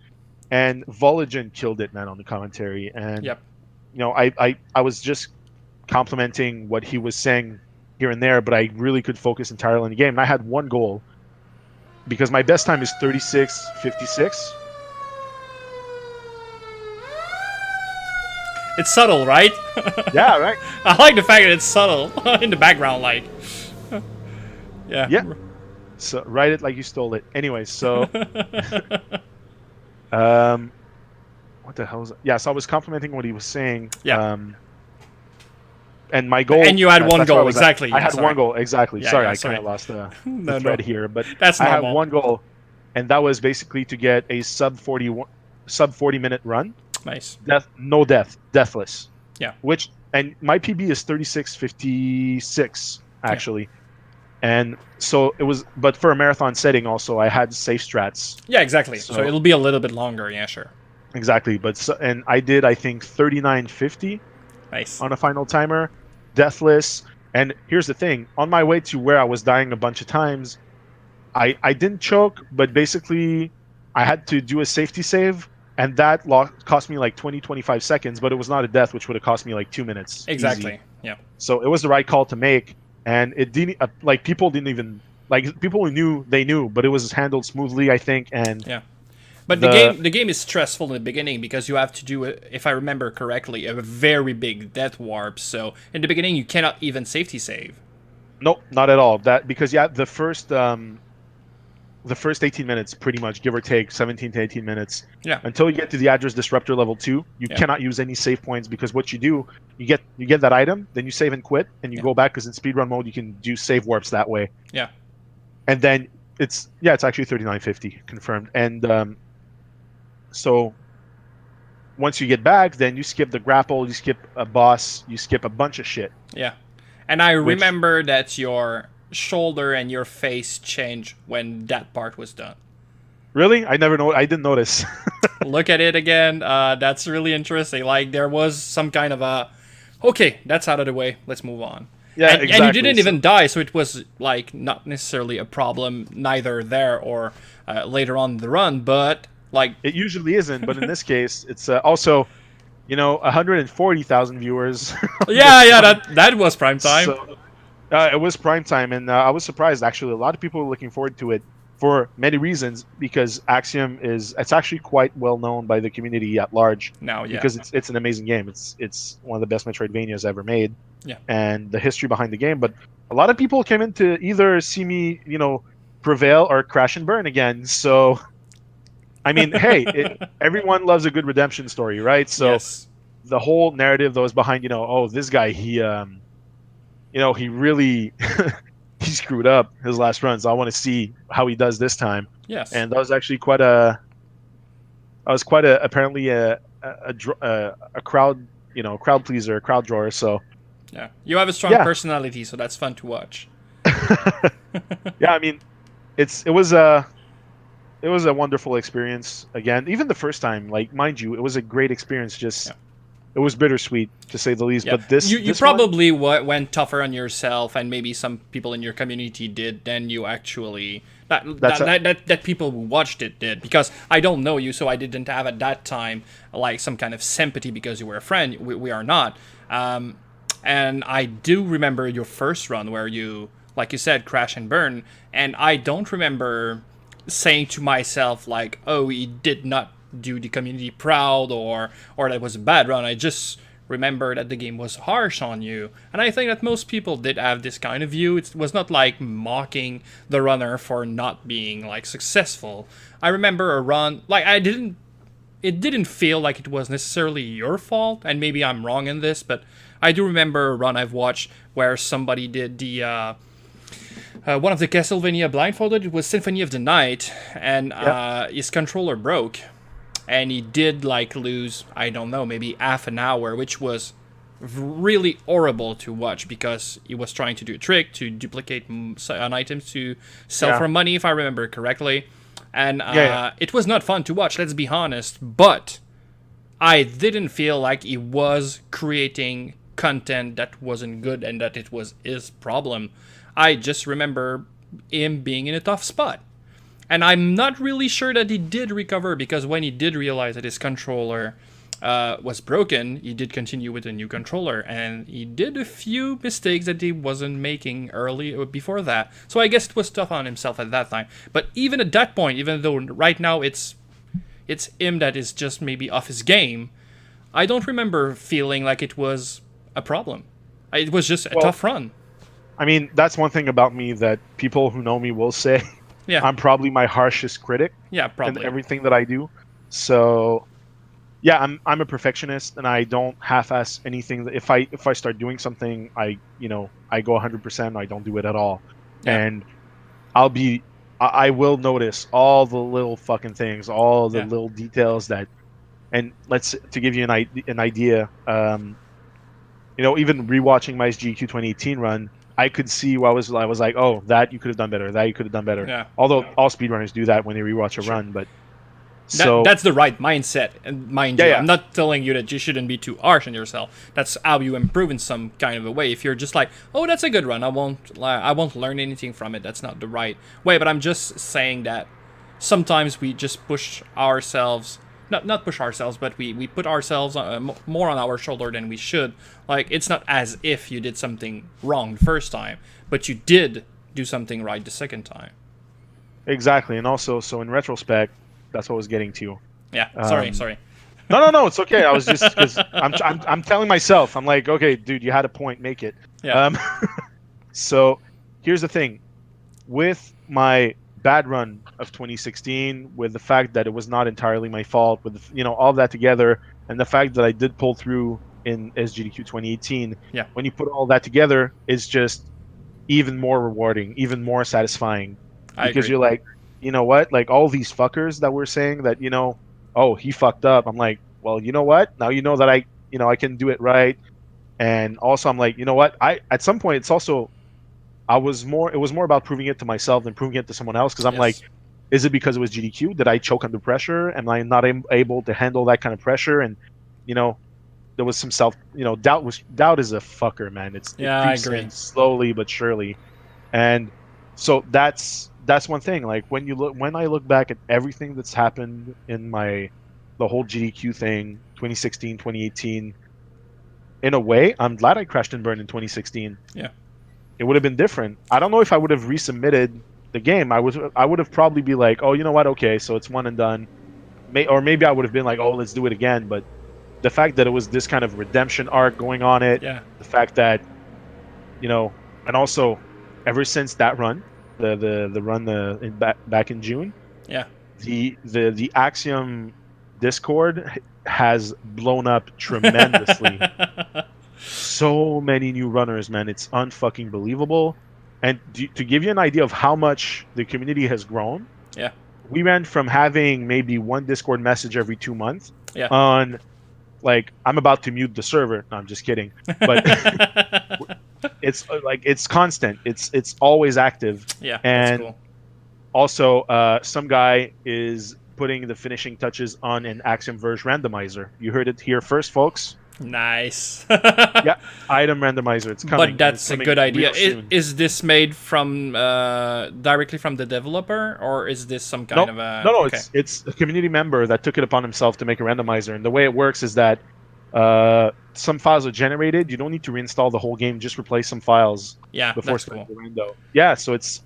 And Voligen killed it, man, on the commentary. And, I was just complimenting what he was saying here and there, but I really could focus entirely on the game. And I had one goal, because my best time is 36:56. It's subtle, right? Yeah, right. I like the fact that it's subtle in the background, Yeah. So write it like you stole it. Anyway, so what the hell is it? Yeah, so I was complimenting what he was saying. Yeah. and my goal. And you had one that's where goal, exactly. I had one goal, exactly. Yeah, sorry, yeah, I sorry. kind of lost the No, thread no. here, but That's I had normal. one goal, and that was basically to get a sub 40-minute run, Nice. deathless. Yeah. Which, and my PB is 36:56 actually. And so it was, but for a marathon setting also, I had safe strats. Yeah, exactly. So it'll be a little bit longer. Yeah, sure. Exactly, and I did, I think, 39:50 Nice. on a final timer, deathless. And here's the thing: on my way to where I was dying a bunch of times, I didn't choke, but basically I had to do a safety save, and that cost me like 25 seconds. But it was not a death, which would have cost me like 2 minutes. Exactly. Easy. Yeah. So it was the right call to make, and it didn't like people didn't even like people who knew they knew, but it was handled smoothly, I think. And yeah. But the game is stressful in the beginning because you have to do, if I remember correctly, a very big death warp. So in the beginning, you cannot even safety save. Nope, not at all. That because the first 18 minutes, pretty much, give or take 17 to 18 minutes. Yeah. Until you get to the address disruptor level 2, you cannot use any save points, because what you do, you get that item, then you save and quit, and you go back, because in speedrun mode you can do save warps that way. Yeah. And then it's actually 39:50 confirmed. And so once you get back, then you skip the grapple, you skip a boss, you skip a bunch of shit. Yeah. And I remember that your shoulder and your face changed when that part was done. Really? I didn't notice. Look at it again. That's really interesting. Like, there was some kind of a, okay, that's out of the way, let's move on. Yeah, and, exactly. And you didn't even die, so it was like not necessarily a problem neither there or later on in the run, but like it usually isn't. But in this case, it's also, 140,000 viewers. yeah, that was prime time. So, it was prime time, and I was surprised actually. A lot of people were looking forward to it for many reasons, because Axiom it's actually quite well known by the community at large. Now, yeah, because it's an amazing game. It's one of the best Metroidvanias ever made. Yeah, and the history behind the game. But a lot of people came in to either see me, prevail or crash and burn again. So, I mean, hey, everyone loves a good redemption story, right? So yes. The whole narrative that was behind, this guy, he really he screwed up his last runs. I want to see how he does this time. Yes. And that was actually apparently a crowd, crowd pleaser, a crowd drawer. So yeah, you have a strong personality, so that's fun to watch. Yeah, I mean, it was a wonderful experience. Again, even the first time, like, mind you, it was a great experience. Just it was bittersweet, to say the least. Yeah. But this you this probably went tougher on yourself, and maybe some people in your community did than you actually. That people who watched it did, because I don't know you, so I didn't have at that time like some kind of sympathy because you were a friend. We are not. And I do remember your first run where you, like you said, crash and burn, and I don't remember saying to myself like, oh, he did not do the community proud, or that was a bad run. I just remember that the game was harsh on you, and I think that most people did have this kind of view. It was not like mocking the runner for not being like successful. I remember a run, like, it didn't feel like it was necessarily your fault, and maybe I'm wrong in this, but I do remember a run I've watched where somebody did the one of the Castlevania blindfolded. It was Symphony of the Night, and his controller broke, and he did like lose, I don't know, maybe half an hour, which was really horrible to watch, because he was trying to do a trick to duplicate an item to sell for money, if I remember correctly. And it was not fun to watch, let's be honest, but I didn't feel like he was creating content that wasn't good and that it was his problem. I just remember him being in a tough spot. And I'm not really sure that he did recover, because when he did realize that his controller was broken, he did continue with a new controller, and he did a few mistakes that he wasn't making before that. So I guess it was tough on himself at that time. But even at that point, even though right now it's him that is just maybe off his game, I don't remember feeling like it was a problem. It was just a tough run. I mean, that's one thing about me that people who know me will say. Yeah, I'm probably my harshest critic. Yeah, probably. In everything that I do. So, yeah, I'm a perfectionist, and I don't half-ass anything. If I start doing something, I go 100%. I don't do it at all, Yeah, and I will notice all the little fucking things, all the yeah, little details that. And let's to give you an idea. Even rewatching my GQ 2018 run, I could see what I was like, oh, that you could have done better. That you could have done better. yeah. Although all speedrunners do that when they rewatch a Sure. run, but so That's the right mindset, and mind yeah, you, yeah. I'm not telling you that you shouldn't be too harsh on yourself. That's how you improve in some kind of a way. If you're just like, oh, that's a good run, I won't learn anything from it. That's not the right way. But I'm just saying that sometimes we just push ourselves, not push ourselves, but we put ourselves more on our shoulder than we should. Like, it's not as if you did something wrong the first time, but you did do something right the second time. Exactly, and also, so in retrospect, that's what I was getting to. Yeah, Um, sorry. no, it's okay. I was just because I'm telling myself, I'm like, okay, dude, you had a point, make it. Yeah, So here's the thing, with my bad run of 2016, with the fact that it was not entirely my fault, with all that together, and the fact that I did pull through in SGDQ 2018, yeah, when you put all that together, it's just even more rewarding, even more satisfying, I because agree. you're like, you know what, like all these fuckers that were saying that, oh, he fucked up. I'm like, well, you know what? Now you know that I can do it right. And also I'm like, you know what? I at some point it's also it was more about proving it to myself than proving it to someone else, because I'm like, Yes. is it because it was GDQ? Did I choke under pressure? Am I not able to handle that kind of pressure? And you know, there was some doubt is a fucker, man. It Yeah, I creeps in agree. slowly but surely. And so that's one thing. Like when I look back at everything that's happened in the whole GDQ thing, 2016, 2018, in a way, I'm glad I crashed and burned in 2016. Yeah. It would have been different. I don't know if I would have resubmitted the game. I would have probably be like, oh, you know what? Okay, so it's one and done. Or maybe I would have been like, oh, let's do it again. But the fact that it was this kind of redemption arc going on it, Yeah. the fact that and also ever since that run, the run back in June, Yeah. the Axiom Discord has blown up tremendously. So many new runners, man. It's unfucking believable. And to give you an idea of how much the community has grown, Yeah. we went from having maybe one Discord message every 2 months Yeah. on, like, I'm about to mute the server. No, I'm just kidding. But it's constant. It's always active. Yeah, that's And cool. also, some guy is putting the finishing touches on an Axiom Verge randomizer. You heard it here first, folks. Nice. Yeah, item randomizer. It's coming. But that's It's a coming good idea. real soon. Is this made from directly from the developer, or is this some No, kind of a? no, no. Okay. It's a community member that took it upon himself to make a randomizer. And the way it works is that some files are generated. You don't need to reinstall the whole game. Just replace some files Yeah, before that's starting cool. the rando. Yeah, so it's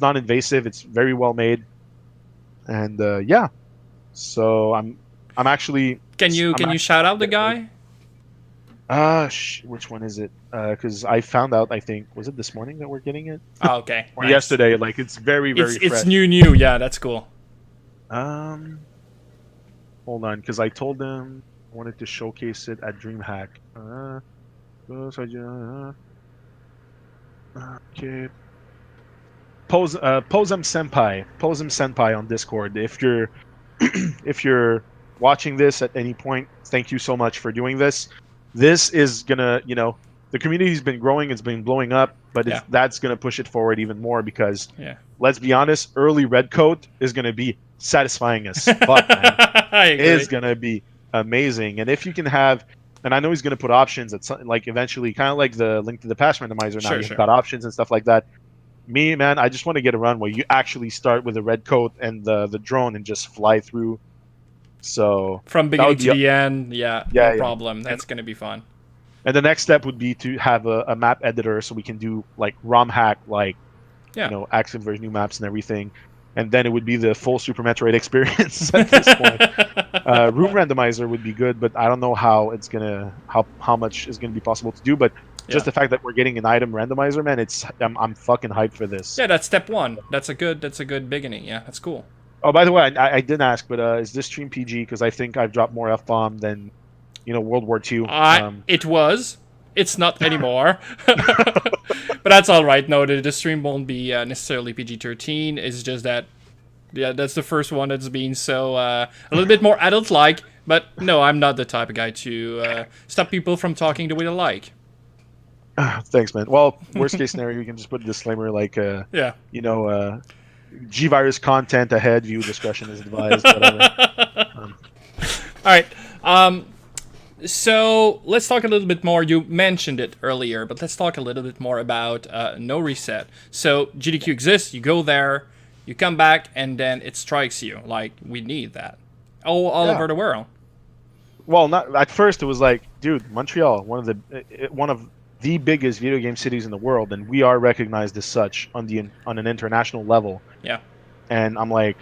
non-invasive. It's very well made. And yeah, so I'm actually. Can you shout out the guy? Which one is it? Because I found out. I think was it this morning that we're getting it, Oh, okay. or Nice. yesterday? Like it's very very fresh. It's new. Yeah, that's cool. Hold on, because I told them I wanted to showcase it at DreamHack. Okay. Posem Senpai on Discord. If you're if you're watching this at any point, thank you so much for doing this. This is gonna, the community's been growing, it's been blowing up, but Yeah. that's gonna push it forward even more because Yeah. let's be honest, early red coat is gonna be satisfying as fuck, man. I It agree. is gonna be amazing, and if you can have, and I know he's gonna put options at some, like eventually, kind of like the Link to the Past randomizer. Now Sure, you've sure. got options and stuff like that. Me, man, I just want to get a run where you actually start with a red coat and the drone and just fly through. So From that beginning would to be, the end, yeah, Yeah, no yeah. problem. That's gonna be fun. and the next step would be to have a map editor so we can do like ROM hack, like Yeah. Axiom version new maps and everything, and then it would be the full Super Metroid experience at this point. Room randomizer would be good, but I don't know how how much is gonna be possible to do. But just Yeah. the fact that we're getting an item randomizer, man, I'm fucking hyped for this. Yeah, that's step one. That's a good beginning. Yeah, that's cool. Oh, by the way, I didn't ask, but is this stream PG? Because I think I've dropped more F bomb than World War II. It was. It's not anymore. But that's all right. No, the stream won't be necessarily PG-13. It's just that, yeah, that's the first one that's been so a little bit more adult-like. But no, I'm not the type of guy to stop people from talking the way they like. Thanks, man. Well, worst case scenario, you can just put a disclaimer like, Yeah. GVirus content ahead. View discretion is advised. Whatever. All right. So let's talk a little bit more. You mentioned it earlier, but let's talk a little bit more about no reset. So GDQ exists. You go there, you come back, and then it strikes you. Like, we need that all over the world. Well, not at first. It was like, dude, Montreal, one of the biggest video game cities in the world, and we are recognized as such on an international level. Yeah. And I'm like,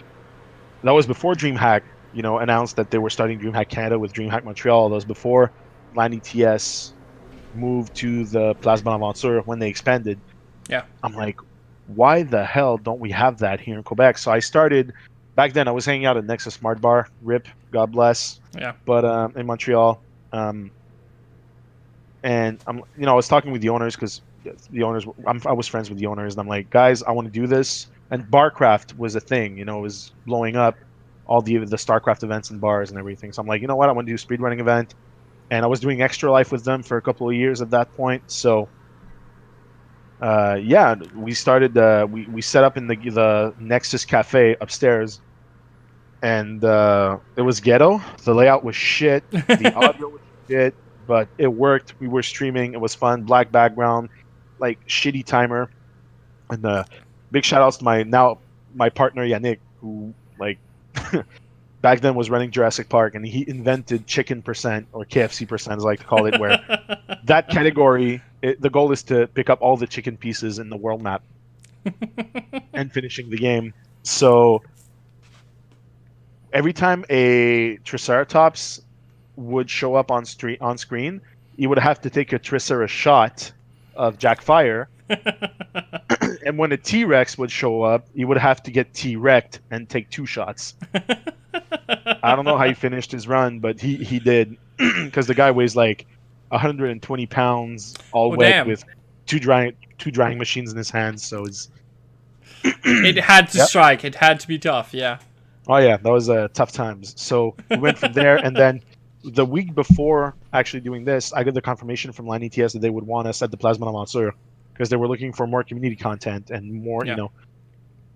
that was before DreamHack, announced that they were starting DreamHack Canada with DreamHack Montreal. That was before LAN ETS moved to the Place Bonaventure when they expanded. Yeah. I'm like, why the hell don't we have that here in Quebec? So I started, back then I was hanging out at Nexus Smart Bar, RIP, God bless. Yeah. But in Montreal, and I was talking with the owners because the owners, I was friends with the owners, and I'm like, guys, I want to do this. And Barcraft was a thing, it was blowing up, all the StarCraft events and bars and everything. So I'm like, you know what, I want to do a speedrunning event. And I was doing Extra Life with them for a couple of years at that point. So we started, we set up in the Nexus Cafe upstairs. And it was ghetto. The layout was shit. The audio was shit. But it worked. We were streaming. It was fun. Black background, like shitty timer. And big shout outs to my partner Yannick, who back then was running Jurassic Park, and he invented chicken percent, or KFC percent as I like to call it, where that category, the goal is to pick up all the chicken pieces in the world map and finishing the game. So every time a Triceratops would show up on screen, you would have to take a Triceratops shot of Jack Fire. And when a T-Rex would show up, you would have to get T-Wrecked and take 2 shots. I don't know how he finished his run, but he did, because the guy weighs like 120 pounds, all wet, damn, with two drying machines in his hands. So it had to strike. It had to be tough. Yeah. Oh yeah, that was tough times. So we went from there, and then the week before actually doing this, I got the confirmation from LAN ETS that they would want us at the Plasma Monster, because they were looking for more community content and more,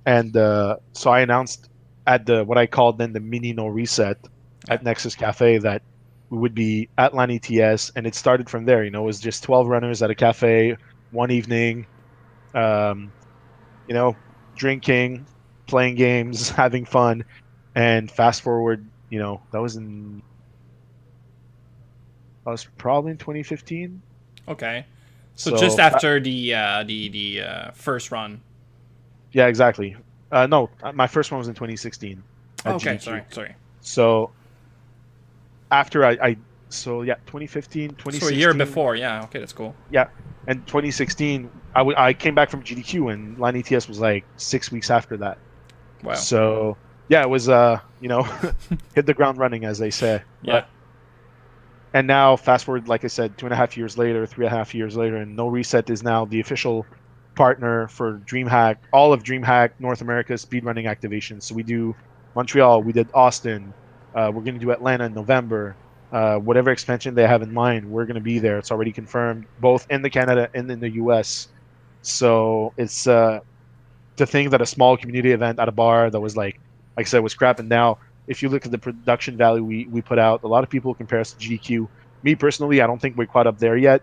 And so I announced at what I called then the mini no reset at Nexus Cafe that we would be at LAN ETS, and it started from there. It was just 12 runners at a cafe one evening, drinking, playing games, having fun. And fast forward, that was probably in 2015. Okay. So just after the first run. Yeah, exactly. No, my first one was in 2016. Okay, GDQ. sorry. So after 2015, 2016. So a year before, yeah. Okay, that's cool. Yeah, and 2016, I came back from GDQ, and LAN ETS was like 6 weeks after that. Wow. So yeah, it was hit the ground running, as they say. Yeah. And now, fast forward, like I said, 3.5 years later, and No Reset is now the official partner for DreamHack, all of DreamHack North America speedrunning activations. So we do Montreal, we did Austin, we're going to do Atlanta in November. Whatever expansion they have in mind, we're going to be there. It's already confirmed, both in the Canada and in the US. So it's to think that a small community event at a bar that was like I said, was crap. And now, if you look at the production value we put out, a lot of people compare us to GDQ. Me personally, I don't think we're quite up there yet.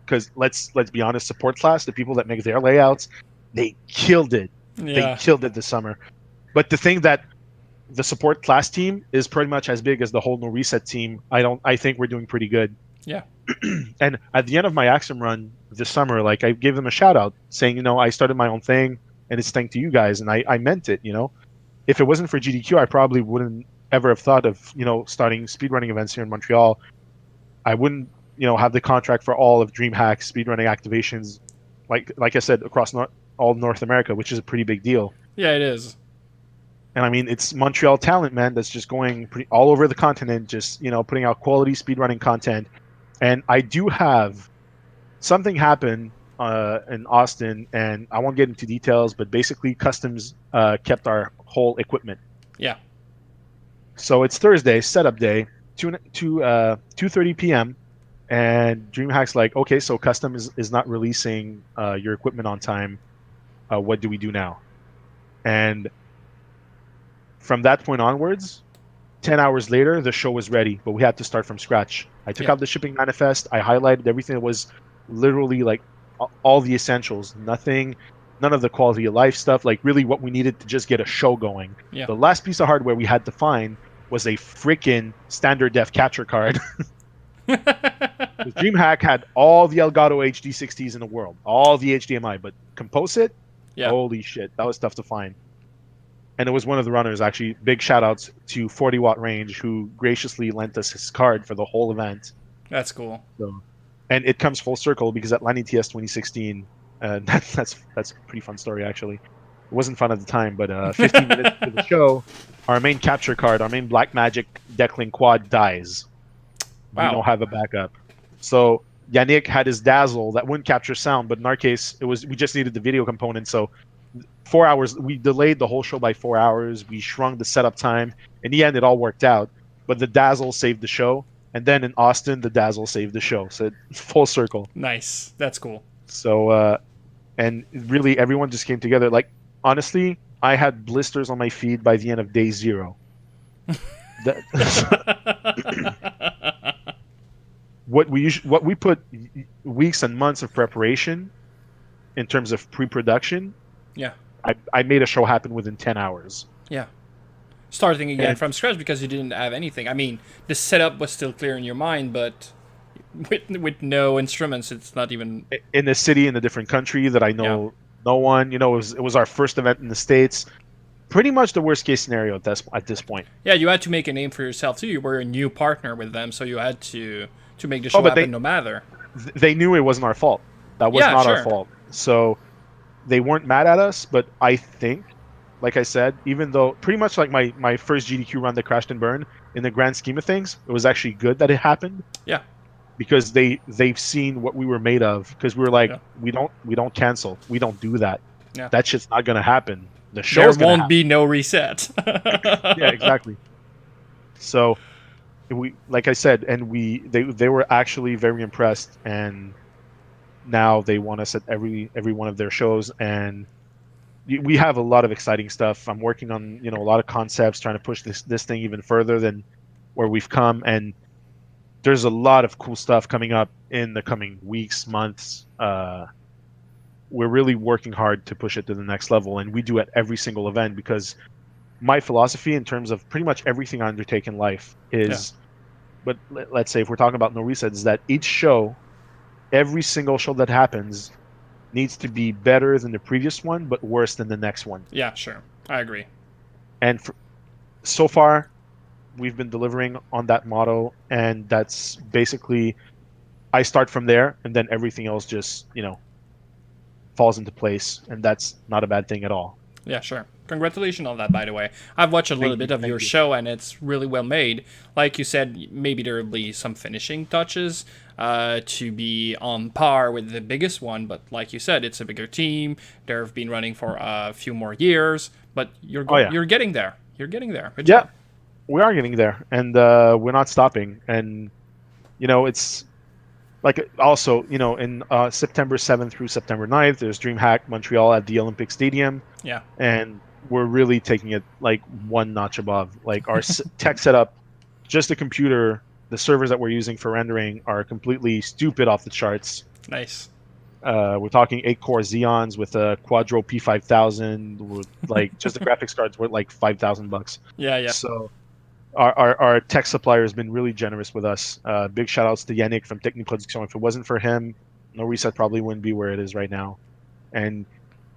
Because let's be honest, support class, the people that make their layouts, they killed it. Yeah. They killed it this summer. But the thing that the support class team is pretty much as big as the whole No Reset team. I think we're doing pretty good. Yeah. And at the end of my Axum run this summer, like, I gave them a shout out saying, I started my own thing and it's thanks to you guys, and I meant it. If it wasn't for GDQ, I probably wouldn't ever have thought of starting speedrunning events here in Montreal. I wouldn't have the contract for all of DreamHack speedrunning activations, like I said, across all North America, which is a pretty big deal. Yeah, it is. And I mean, it's Montreal talent, man, that's just going all over the continent, just putting out quality speedrunning content. And I do have something happen in Austin, and I won't get into details, but basically, Customs kept our whole equipment. Yeah. So it's Thursday, setup day, 2:30 p.m. And DreamHack's like, okay, so Customs is not releasing your equipment on time. What do we do now? And from that point onwards, 10 hours later, the show was ready, but we had to start from scratch. I took out the shipping manifest. I highlighted everything that was literally like all the essentials, none of the quality of life stuff, like really what we needed to just get a show going. Yeah. The last piece of hardware we had to find was a freaking standard def capture card. DreamHack had all the Elgato HD60s in the world, all the HDMI, but Composite, holy shit, that was tough to find. And it was one of the runners, actually. Big shout outs to 40 Watt Range, who graciously lent us his card for the whole event. That's cool. So, and it comes full circle because at LAN TS 2016, that's a pretty fun story, actually. It wasn't fun at the time, but 15 minutes into the show, our main capture card, our main Blackmagic Decklink quad dies. Wow. We don't have a backup. So Yannick had his Dazzle that wouldn't capture sound, but in our case, we just needed the video component. So 4 hours, we delayed the whole show by 4 hours. We shrunk the setup time. In the end, it all worked out. But the Dazzle saved the show. And then in Austin, the Dazzle saved the show. So full circle. Nice. That's cool. So, and really everyone just came together. Like, honestly, I had blisters on my feet by the end of day 0. What we put weeks and months of preparation in terms of pre-production. Yeah. I made a show happen within 10 hours. Yeah. Starting again from scratch because you didn't have anything. I mean, the setup was still clear in your mind, but with no instruments, it's not even... In a city, in a different country that I know no one. It was our first event in the States. Pretty much the worst case scenario at this point. Yeah, you had to make a name for yourself, too. You were a new partner with them, so you had to make the show happen no matter. They knew it wasn't our fault. That was not our fault. So they weren't mad at us, but I think, like I said, even though pretty much like my first GDQ run that crashed and burned, in the grand scheme of things, it was actually good that it happened. Yeah. Because they've seen what we were made of. Because we were like, we don't cancel. We don't do that. Yeah. That shit's not gonna happen. The show's there won't be no reset. Yeah, exactly. So we, like I said, and they were actually very impressed, and now they want us at every one of their shows, and we have a lot of exciting stuff. I'm working on a lot of concepts, trying to push this thing even further than where we've come, and there's a lot of cool stuff coming up in the coming weeks, months. We're really working hard to push it to the next level, and we do at every single event, because my philosophy in terms of pretty much everything I undertake in life is, but let's say if we're talking about no reset, is that each show, every single show that happens needs to be better than the previous one, but worse than the next one. Yeah, sure. I agree. And so far, we've been delivering on that motto, and that's basically, I start from there, and then everything else just, falls into place, and that's not a bad thing at all. Yeah, sure. Congratulations on that, by the way. I've watched a little bit of your show, and it's really well made. Like you said, maybe there will be some finishing touches to be on par with the biggest one, but like you said, it's a bigger team. They've been running for a few more years, but you're getting there. You're getting there. Good job. We are getting there, and we're not stopping. And it's like, also, in September 7th through September 9th, there's DreamHack Montreal at the Olympic Stadium. Yeah. And we're really taking it like one notch above. Like, our tech setup, just the computer, the servers that we're using for rendering are completely stupid off the charts. Nice. We're talking 8-core Xeons with a Quadro P5000. With, like, just the graphics cards were like $5,000. Yeah. So our tech supplier has been really generous with us. Big shout outs to Yannick from Technique Production. If it wasn't for him, No Reset probably wouldn't be where it is right now. And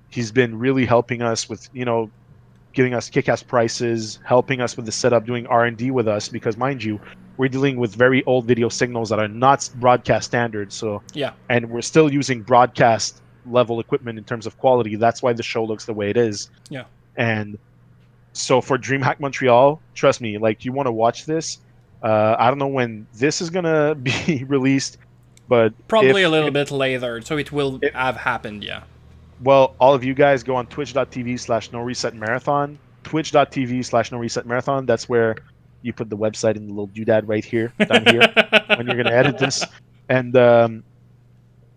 he's been really helping us with, giving us kick-ass prices, helping us with the setup, doing R&D with us, because mind you, we're dealing with very old video signals that are not broadcast standards. So and we're still using broadcast level equipment in terms of quality. That's why the show looks the way it is. Yeah. And So for DreamHack Montreal, trust me, like you want to watch this. I don't know when this is gonna be released, but Probably a little bit later, so it will if have happened. Yeah. well, all of you guys go on twitch.tv/no reset marathon. Twitch.tv/no reset marathon. That's where you put the website in the little doodad right here, down here, when you're gonna edit this. And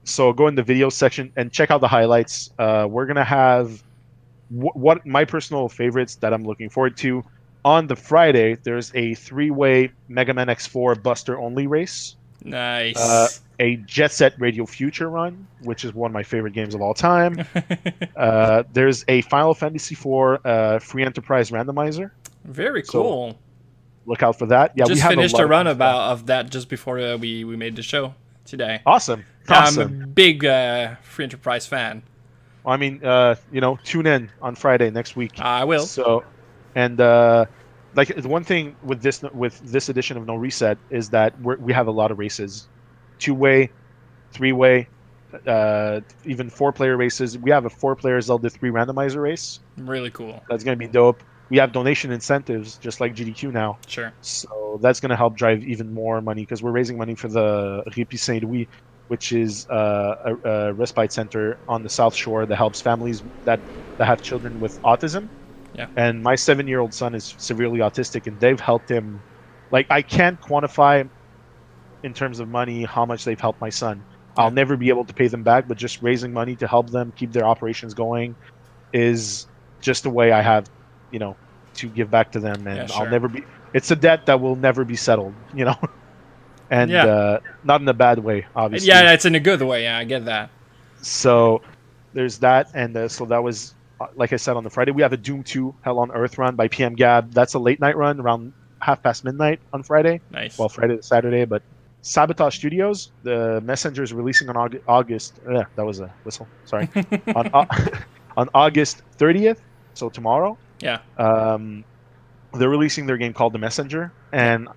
so go in the video section and check out the highlights. We're gonna have what my personal favorites that I'm looking forward to. On the Friday, there's a 3-way Mega Man X4 Buster only race. Nice. A Jet Set Radio Future run, which is one of my favorite games of all time. There's a Final Fantasy IV free enterprise randomizer. Very cool. So look out for that. Yeah, Just we have finished a a run of of that just before we made the show today. Awesome. I'm a big free enterprise fan. I mean, tune in on Friday next week. I will. So, and like the one thing with this edition of No Reset is that we have a lot of races, 2-way, 3-way, even 4-player races. We have a 4-player Zelda 3 randomizer race. Really cool. That's gonna be dope. We have donation incentives just like GDQ now. Sure. So that's gonna help drive even more money because we're raising money for the Répit Saint Louis, which is a respite center on the South Shore that helps families that have children with autism. Yeah. And my 7-year-old son is severely autistic, and they've helped him. Like, I can't quantify in terms of money how much they've helped my son. Yeah. I'll never be able to pay them back, but just raising money to help them keep their operations going is just a way I have, to give back to them. And I'll never be. It's a debt that will never be settled, And not in a bad way, obviously. Yeah, it's in a good way. Yeah, I get that. So there's that, and so that was, like I said, on the Friday. We have a Doom 2 Hell on Earth run by PM Gab. That's a late night run around midnight on Friday. Nice. Well, Friday to Saturday, but Sabotage Studios, the Messenger is releasing on August. That was a whistle. Sorry. on August 30th, so tomorrow. Yeah. They're releasing their game called The Messenger, and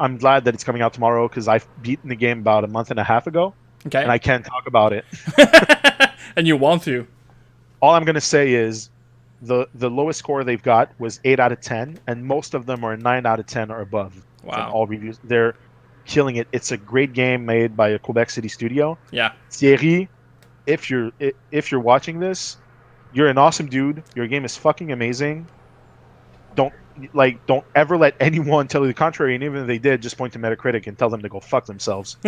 I'm glad that it's coming out tomorrow because I've beaten the game about a month and a half ago. Okay. And I can't talk about it. And you want to. All I'm going to say is the lowest score they've got was 8 out of 10, and most of them are 9 out of 10 or above. Wow. From all reviews. They're killing it. It's a great game made by a Quebec City studio. Yeah. Thierry, if you're watching this, you're an awesome dude. Your game is fucking amazing. Don't ever let anyone tell you the contrary, and even if they did, just point to Metacritic and tell them to go fuck themselves.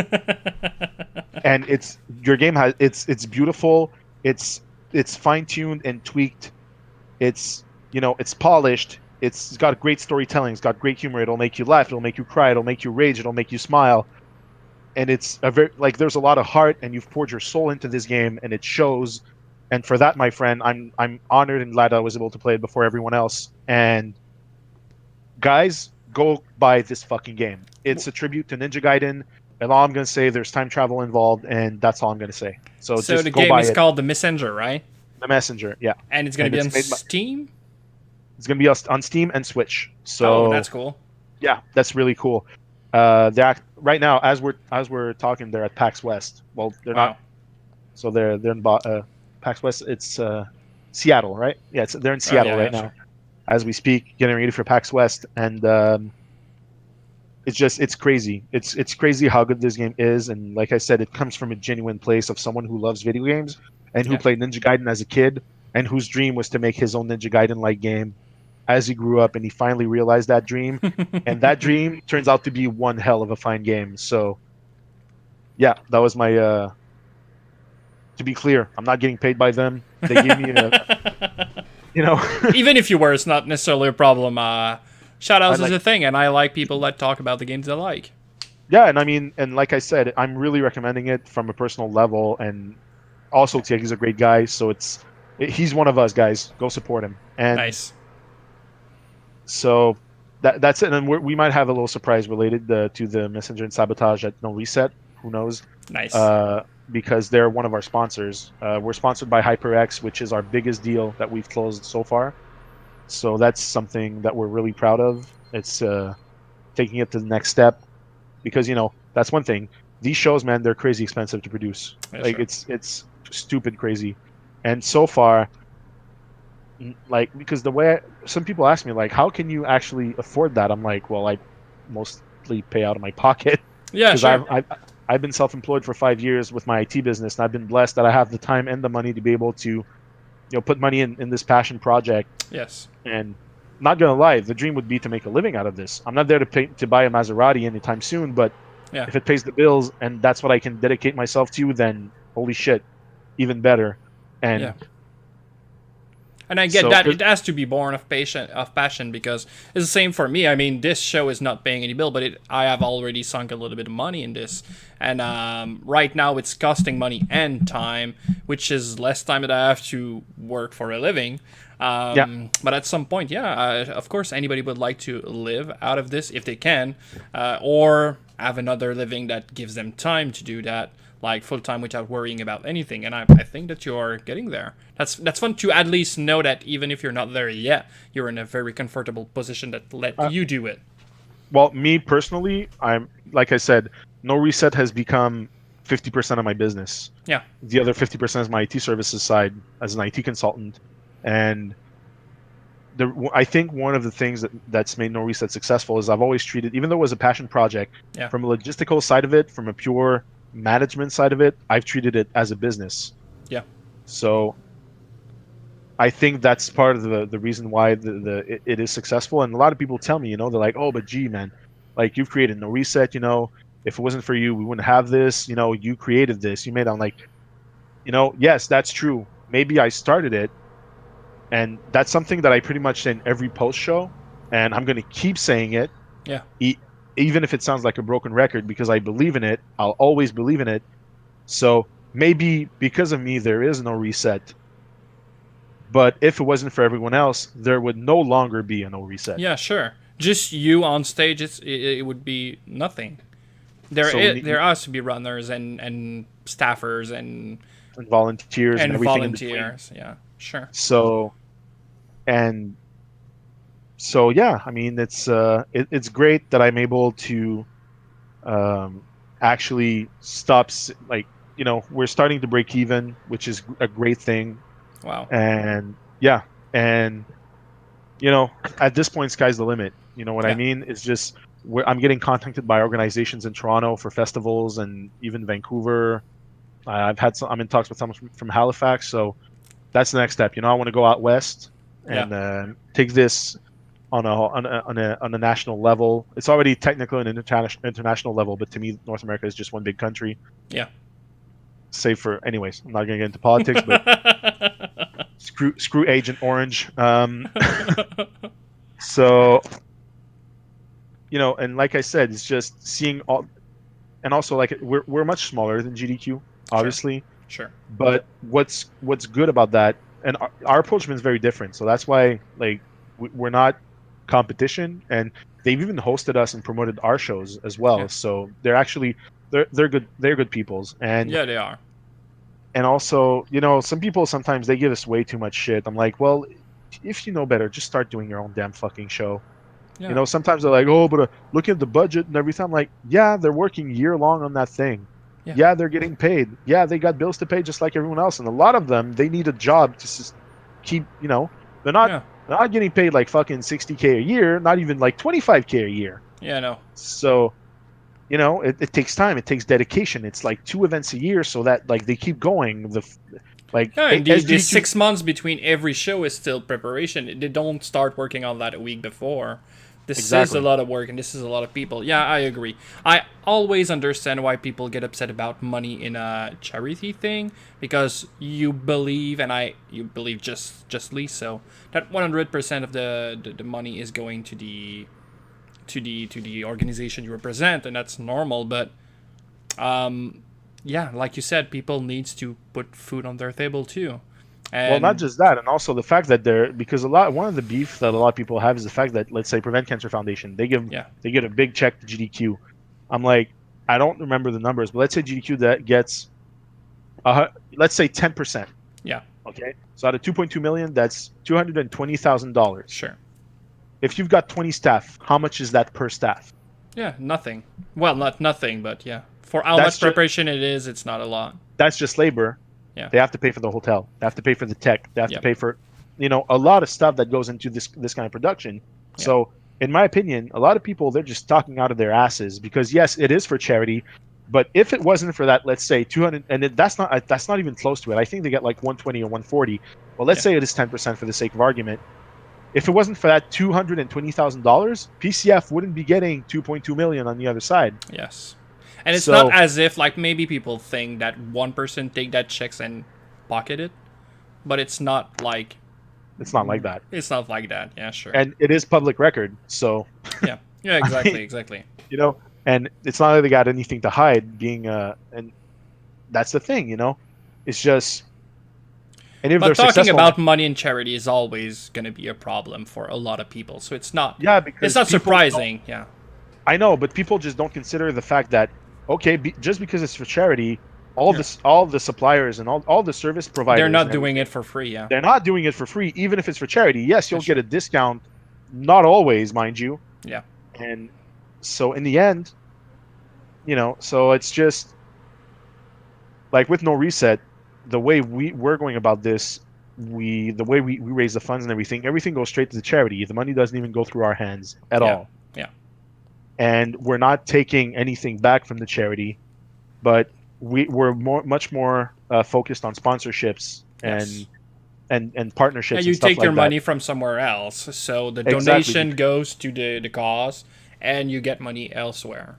And your game it's beautiful. It's fine-tuned and tweaked. It's polished. It's got great storytelling. It's got great humor. It'll make you laugh. It'll make you cry. It'll make you rage. It'll make you smile. And it's there's a lot of heart, and you've poured your soul into this game, and it shows. And for that, my friend, I'm honored and glad I was able to play it before everyone else. And guys, go buy this fucking game. It's a tribute to Ninja Gaiden, and all I'm gonna say, there's time travel involved, and that's all I'm gonna say. So just the go game buy is it. called The Messenger, right? The Messenger, yeah. And it's gonna be on Steam. It's gonna be on Steam and Switch. So that's cool. Yeah, that's really cool. Right now, as we're talking, they're at PAX West. Well, they're not. So they're in PAX West. It's Seattle, right? Yeah, they're in Seattle right now, as we speak, getting ready for PAX West, and it's crazy. It's crazy how good this game is, and like I said, it comes from a genuine place of someone who loves video games and who played Ninja Gaiden as a kid, and whose dream was to make his own Ninja Gaiden-like game as he grew up, and he finally realized that dream, and that dream turns out to be one hell of a fine game. So, yeah, that was my. To be clear, I'm not getting paid by them. They gave me Even if you were, it's not necessarily a problem. Shoutouts is a thing, and I like people that talk about the games they like. Yeah, and I mean, and like I said, I'm really recommending it from a personal level, and also Thierry's a great guy, so he's one of us, guys. Go support him. And nice. So that's it, and we might have a little surprise related to the Messenger and Sabotage at No Reset. Who knows? Nice. Because they're one of our sponsors. We're sponsored by HyperX, which is our biggest deal that we've closed so far. So that's something that we're really proud of. It's taking it to the next step, because that's one thing. These shows, man, they're crazy expensive to produce. Yeah, sure. It's stupid crazy, and so far, like, because the way some people ask me, like, how can you actually afford that? I'm like, well, I mostly pay out of my pocket Yeah, because sure. I've been self-employed for 5 years with my IT business, and I've been blessed that I have the time and the money to be able to, put money in this passion project. Yes. And not gonna lie, the dream would be to make a living out of this. I'm not there to buy a Maserati anytime soon, but Yeah. if it pays the bills and that's what I can dedicate myself to, then holy shit, even better. Yeah. And And I get so, that it has to be born of passion, because it's the same for me. I mean, this show is not paying any bill, but I have already sunk a little bit of money in this, and right now it's costing money and time, which is less time that I have to work for a living. yeah, But at some point, yeah, of course, anybody would like to live out of this if they can, or have another living that gives them time to do that, like full time without worrying about anything. And I think that you're getting there. That's fun to at least know that even if you're not there yet, you're in a very comfortable position that let uh, you do it. well, me personally, I'm like I said, No Reset has become 50% of my business. Yeah, The other 50% is my IT services side as an IT consultant, and I think one of the things that's made No Reset successful is I've always treated, even though it was a passion project, yeah, from a logistical side of it, from a pure management side of it, I've treated it as a business. yeah, So I think that's part of the reason why it is successful. And a lot of people tell me, they're like, oh, but gee, man, like you've created No Reset, if it wasn't for you, we wouldn't have this. You created this. You made it. I'm like, yes, that's true. Maybe I started it. And that's something that I pretty much say in every post show. And I'm going to keep saying it, yeah. even if it sounds like a broken record, because I believe in it. I'll always believe in it. So maybe because of me, there is no reset. But if it wasn't for everyone else, there would no longer be a no reset. Yeah, sure. Just you on stage, it would be nothing. So we There need has to be runners and staffers and volunteers and and everything in between. volunteers. Yeah, sure. So and so yeah, I mean it's great that I'm able to um, actually stop like we're starting to break even, which is a great thing. Wow. And yeah, and at this point, sky's the limit. You know what I Yeah. mean? It's just I'm getting contacted by organizations in Toronto for festivals and even Vancouver. I'm in talks with someone from Halifax, so that's the next step. I want to go out west Yeah. and take this on a national level. It's already technical and international level, but to me, North America is just one big country. Yeah. Save for, anyways, I'm not gonna get into politics, but screw Agent Orange. So, and like I said, it's just seeing all, and also like we're much smaller than GDQ, obviously. Sure. But what's good about that, and our approach is very different. So that's why like we're not competition, and they've even hosted us and promoted our shows as well. Yeah. So they're actually they're good peoples, and Yeah, they are. and also some people sometimes they give us way too much shit. I'm like, well, if you know better, just start doing your own damn fucking show. Yeah. Sometimes they're like, oh, but look at the budget and everything. I'm like, yeah, they're working year long on that thing. Yeah. Yeah, they're getting paid. Yeah, they got bills to pay just like everyone else. And a lot of them, they need a job to just keep, they're not Yeah. they're not getting paid like fucking 60K a year, not even like 25K a year. Yeah, no. So, it takes time. It takes dedication. It's like 2 events a year so that like they keep going. Yeah, and as the GQ 6 months between every show is still preparation. They don't start working on that a week before. This Exactly. is a lot of work, and this is a lot of people. Yeah, I agree. I always understand why people get upset about money in a charity thing, because you believe, and you believe justly so, that 100% of the money is going to the organization you represent, and that's normal. But yeah, like you said, people needs to put food on their table too. And Well, not just that, and also the fact that because one of the beef that a lot of people have is the fact that, let's say, Prevent Cancer Foundation, they get a big check to GDQ. I'm like, I don't remember the numbers, but let's say GDQ that gets, let's say 10%. Yeah. Okay. So out of 2.2 million, that's $220,000. Sure. If you've got 20 staff, how much is that per staff? Yeah, nothing. Well, not nothing, but yeah. For how That's much preparation it is, it's not a lot. That's just labor. Yeah. They have to pay for the hotel. They have to pay for the tech. They have Yep. to pay for a lot of stuff that goes into this kind of production. Yeah. So in my opinion, a lot of people, they're just talking out of their asses, because yes, it is for charity, but if it wasn't for that, let's say 200, and that's not even close to it. I think they get like 120 or 140. Well, let's say it is 10% for the sake of argument. If it wasn't for that $220,000, PCF wouldn't be getting 2.2 million on the other side. Yes. And it's So- not as if, like, maybe people think that one person take that checks and pocket it, but it's not like It's not like that, it's not like that. Yeah, sure. and it is public record. So yeah, exactly, mean- exactly. and it's not like they got anything to hide. And that's the thing. It's just. And if But they're talking successful, about money in charity is always going to be a problem for a lot of people. So it's not. yeah, because It's not people surprising. Yeah. I know, but people just don't consider the fact that just because it's for charity, all the suppliers and all the service providers, They're not and doing it for free. Yeah. they're not doing it for free, even if it's for charity. Yes, you'll That's get a discount, not always, mind you. Yeah. And so in the end, so it's just like with No Reset, the way we're going about this, the way we raise the funds and everything goes straight to the charity. The money doesn't even go through our hands at all. Yeah. And we're not taking anything back from the charity, but we're much more focused on sponsorships Yes. and partnerships. Yeah, you and stuff take like your that. money from somewhere else, so the Exactly. donation goes to the cause, and you get money elsewhere.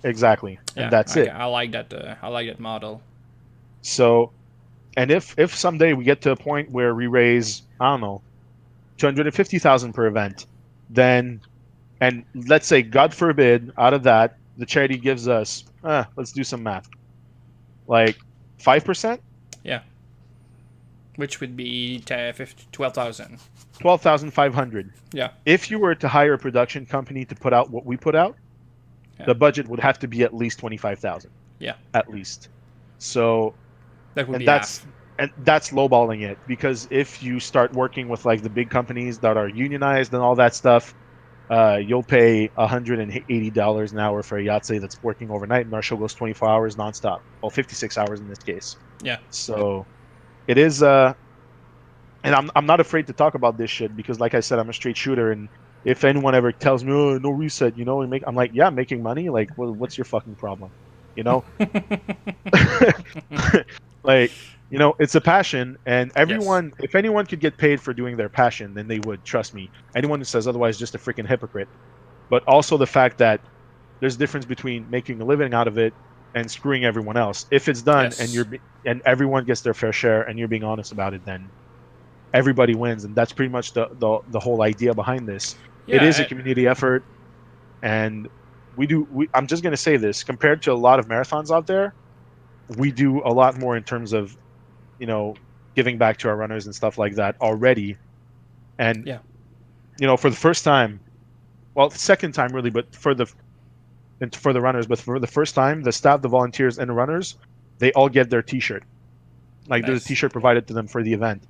Exactly, Yeah, and that's it. I like that. I like that model. So, and if someday we get to a point where we raise, I don't know, 250,000 per event, then, and let's say, God forbid, out of that, the charity gives us, let's do some math, like 5%, Which would be 12,000. 12,500. Yeah. If you were to hire a production company to put out what we put out, the budget would have to be at least 25,000. Yeah. At least. So, That would and be that's half. and that's lowballing it, because if you start working with like the big companies that are unionized and all that stuff, you'll pay $180 an hour for a yahtzee that's working overnight, and our show goes 24 hours nonstop. Well, 56 hours in this case. Yeah. So it is, and I'm not afraid to talk about this shit, because like I said, I'm a straight shooter, and if anyone ever tells me, "Oh, No Reset," I'm like, yeah, I'm making money. Like, what's your fucking problem? Like, it's a passion, and everyone, if anyone could get paid for doing their passion, then they would. Trust me. Anyone who says otherwise is just a freaking hypocrite. But also the fact that there's a difference between making a living out of it and screwing everyone else. If it's done and everyone gets their fair share, and you're being honest about it, then everybody wins, and that's pretty much the whole idea behind this. It is a community effort, and I'm just going to say this, compared to a lot of marathons out there, we do a lot more in terms of giving back to our runners and stuff like that already. And for the first time, well, second time really, but for the runners, but for the first time, the staff, the volunteers, and the runners, they all get their t-shirt. Like, there's a t-shirt provided to them for the event.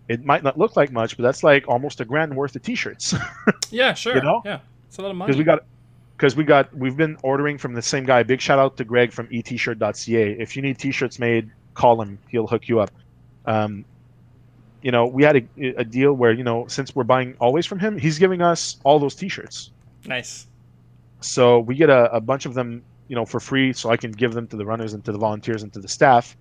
It might not look like much, but that's like almost $1,000 worth of t-shirts. Yeah, sure. Yeah, it's a lot of money. We've been ordering from the same guy. Big shout out to Greg from etshirt.ca. If you need t-shirts made, call him. He'll hook you up. We had a deal where, since we're buying always from him, he's giving us all those t-shirts. Nice. So we get a bunch of them, for free, so I can give them to the runners and to the volunteers and to the staff.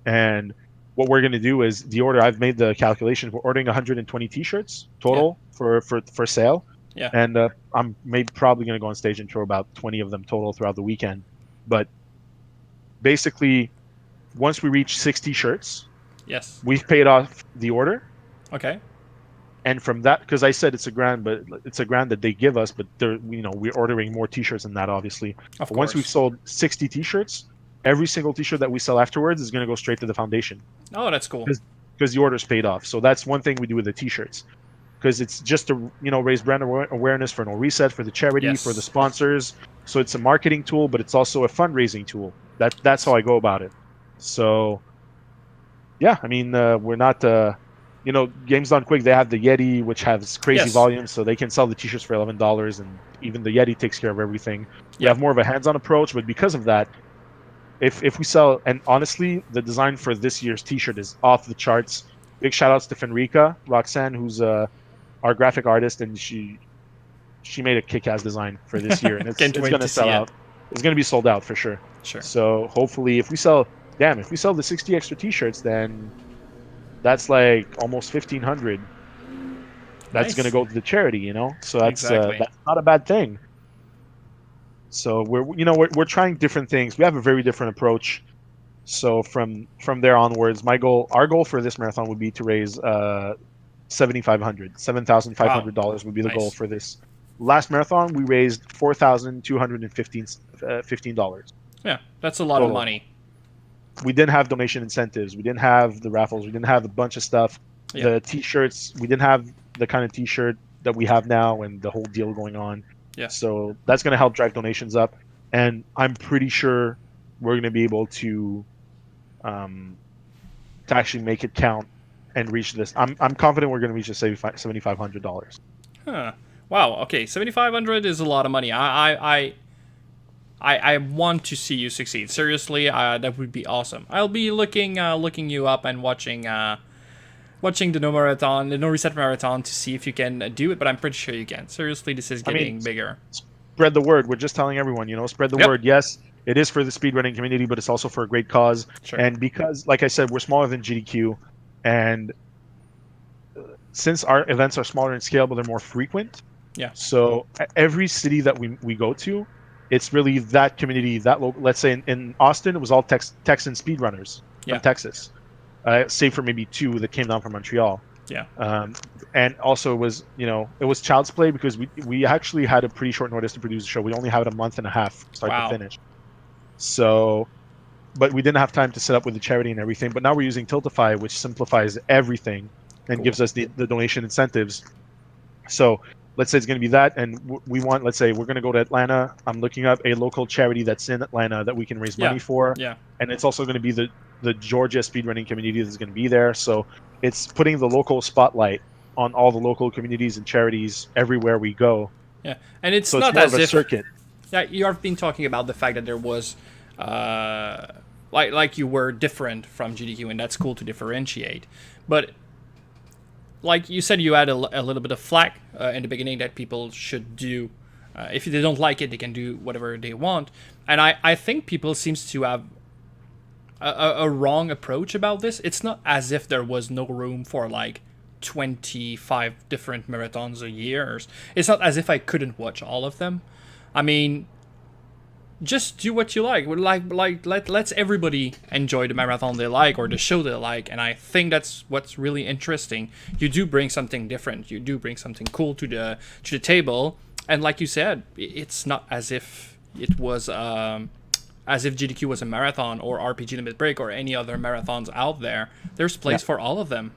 And what we're going to do is I've made the calculation. We're ordering 120 t-shirts total for sale. Yeah. And I'm probably going to go on stage and throw about 20 of them total throughout the weekend. But basically, once we reach 6 t-shirts, we've paid off the order. Okay. And from that, because I said it's $1,000, but it's $1,000 that they give us, but we're ordering more t-shirts than that, obviously. Of course. Once we've sold 60 t-shirts, every single t-shirt that we sell afterwards is going to go straight to the foundation. Oh, that's cool. Because the order's paid off. So that's one thing we do with the t-shirts. Because it's just to raise brand awareness for No Reset, for the charity, for the sponsors. So it's a marketing tool, but it's also a fundraising tool. That's how I go about it. So yeah, I mean, we're not Games Done Quick, they have the Yeti, which has crazy volumes, so they can sell the t-shirts for $11, and even the Yeti takes care of everything. We have more of a hands-on approach, but because of that, if we sell, and honestly, the design for this year's t-shirt is off the charts. big shout outs to Fenrica Roxanne, who's our graphic artist, and she made a kick-ass design for this year, and it's Can't wait gonna to sell see it. out. It's gonna be sold out for sure. Sure. So hopefully, if we sell the 60 extra T-shirts, then that's like almost 1,500. That's Nice. gonna go to the charity, you know. So that's Exactly. that's not a bad thing. So we're trying different things. We have a very different approach. So from there onwards, our goal for this marathon would be to raise $7,500 would be the goal Nice. for this. Last marathon, we raised $4,215. Yeah, that's a lot of Total. money. We didn't have donation incentives. We didn't have the raffles. We didn't have a bunch of stuff. Yeah. The T-shirts, we didn't have the kind of T-shirt that we have now and the whole deal going on. Yeah. So that's going to help drive donations up. And I'm pretty sure we're going to be able to actually make it count and reach this. I'm confident we're going to reach the $7,500. Huh. Wow. Okay, 7,500 is a lot of money. I want to see you succeed. Seriously, that would be awesome. I'll be looking you up and watching the No Reset Marathon to see if you can do it. But I'm pretty sure you can. Seriously, this is getting bigger. Spread the word. We're just telling everyone, spread the word. Yes, it is for the speedrunning community, but it's also for a great cause. Sure. And because, like I said, we're smaller than GDQ, and since our events are smaller in scale, but they're more frequent. Yeah. So every city that we go to, it's really that community, that local. Let's say in Austin, it was all Texan speedrunners from Texas, save for maybe 2 that came down from Montreal. Yeah. And also it was Child's Play because we actually had a pretty short notice to produce the show. We only had a month and a half start to finish. So, but we didn't have time to set up with the charity and everything. But now we're using Tiltify, which simplifies everything and gives us the donation incentives. So let's say it's going to be that, and let's say we're going to go to Atlanta. I'm looking up a local charity that's in Atlanta that we can raise money for. Yeah. And it's also going to be the Georgia speedrunning community that's going to be there. So it's putting the local spotlight on all the local communities and charities everywhere we go. Yeah, and it's so not it's more as of a if circuit. Yeah, you have been talking about the fact that there was, like you were different from GDQ, and that's cool to differentiate. But like you said, you had a little bit of flack in the beginning that people should do. If they don't like it, they can do whatever they want. And I think people seems to have a wrong approach about this. It's not as if there was no room for like 25 different marathons a year. It's not as if I couldn't watch all of them. I mean, just do what you like. Let's everybody enjoy the marathon they like or the show they like, and I think that's what's really interesting. You do bring something different. You do bring something cool to the table, and like you said, it's not as if it was as if GDQ was a marathon or RPG Limit Break or any other marathons out there. There's place for all of them.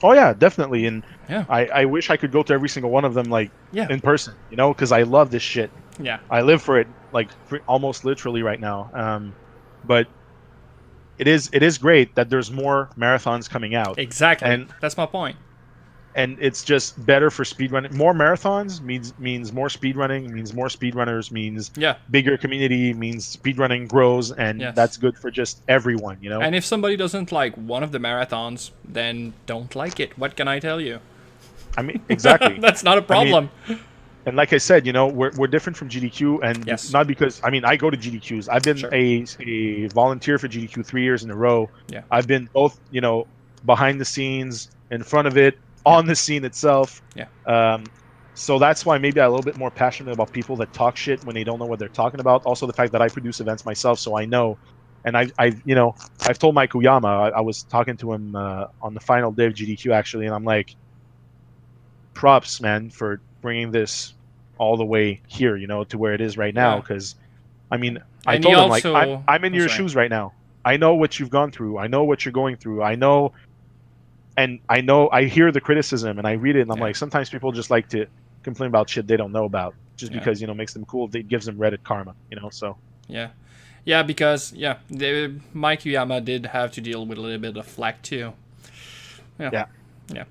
Oh yeah, definitely. And Yeah. I wish I could go to every single one of them in person, because I love this shit. Yeah. I live for it almost literally right now. But it is great that there's more marathons coming out. Exactly. And that's my point. And it's just better for speedrunning. More marathons means more speedrunning, means more speedrunners, means bigger community, means speedrunning grows, and that's good for just everyone, And if somebody doesn't like one of the marathons, then don't like it. What can I tell you? I mean, exactly. That's not a problem. And like I said, we're different from GDQ, and not because I go to GDQs. I've been a volunteer for GDQ 3 years in a row. Yeah. I've been both, behind the scenes, in front of it, on the scene itself. Yeah. So that's why maybe I'm a little bit more passionate about people that talk shit when they don't know what they're talking about. Also, the fact that I produce events myself, so I know. And I've told Mike Uyama, I was talking to him on the final day of GDQ actually, and I'm like, props, man, for bringing this all the way here, to where it is right now. Because, I told him I'm in your shoes right now. I know what you've gone through. I know what you're going through. I know. And I hear the criticism and I read it, and I'm like, sometimes people just like to complain about shit they don't know about just because, it makes them cool. It gives them Reddit karma, so. Yeah, because, Mike Uyama did have to deal with a little bit of flack too. Yeah,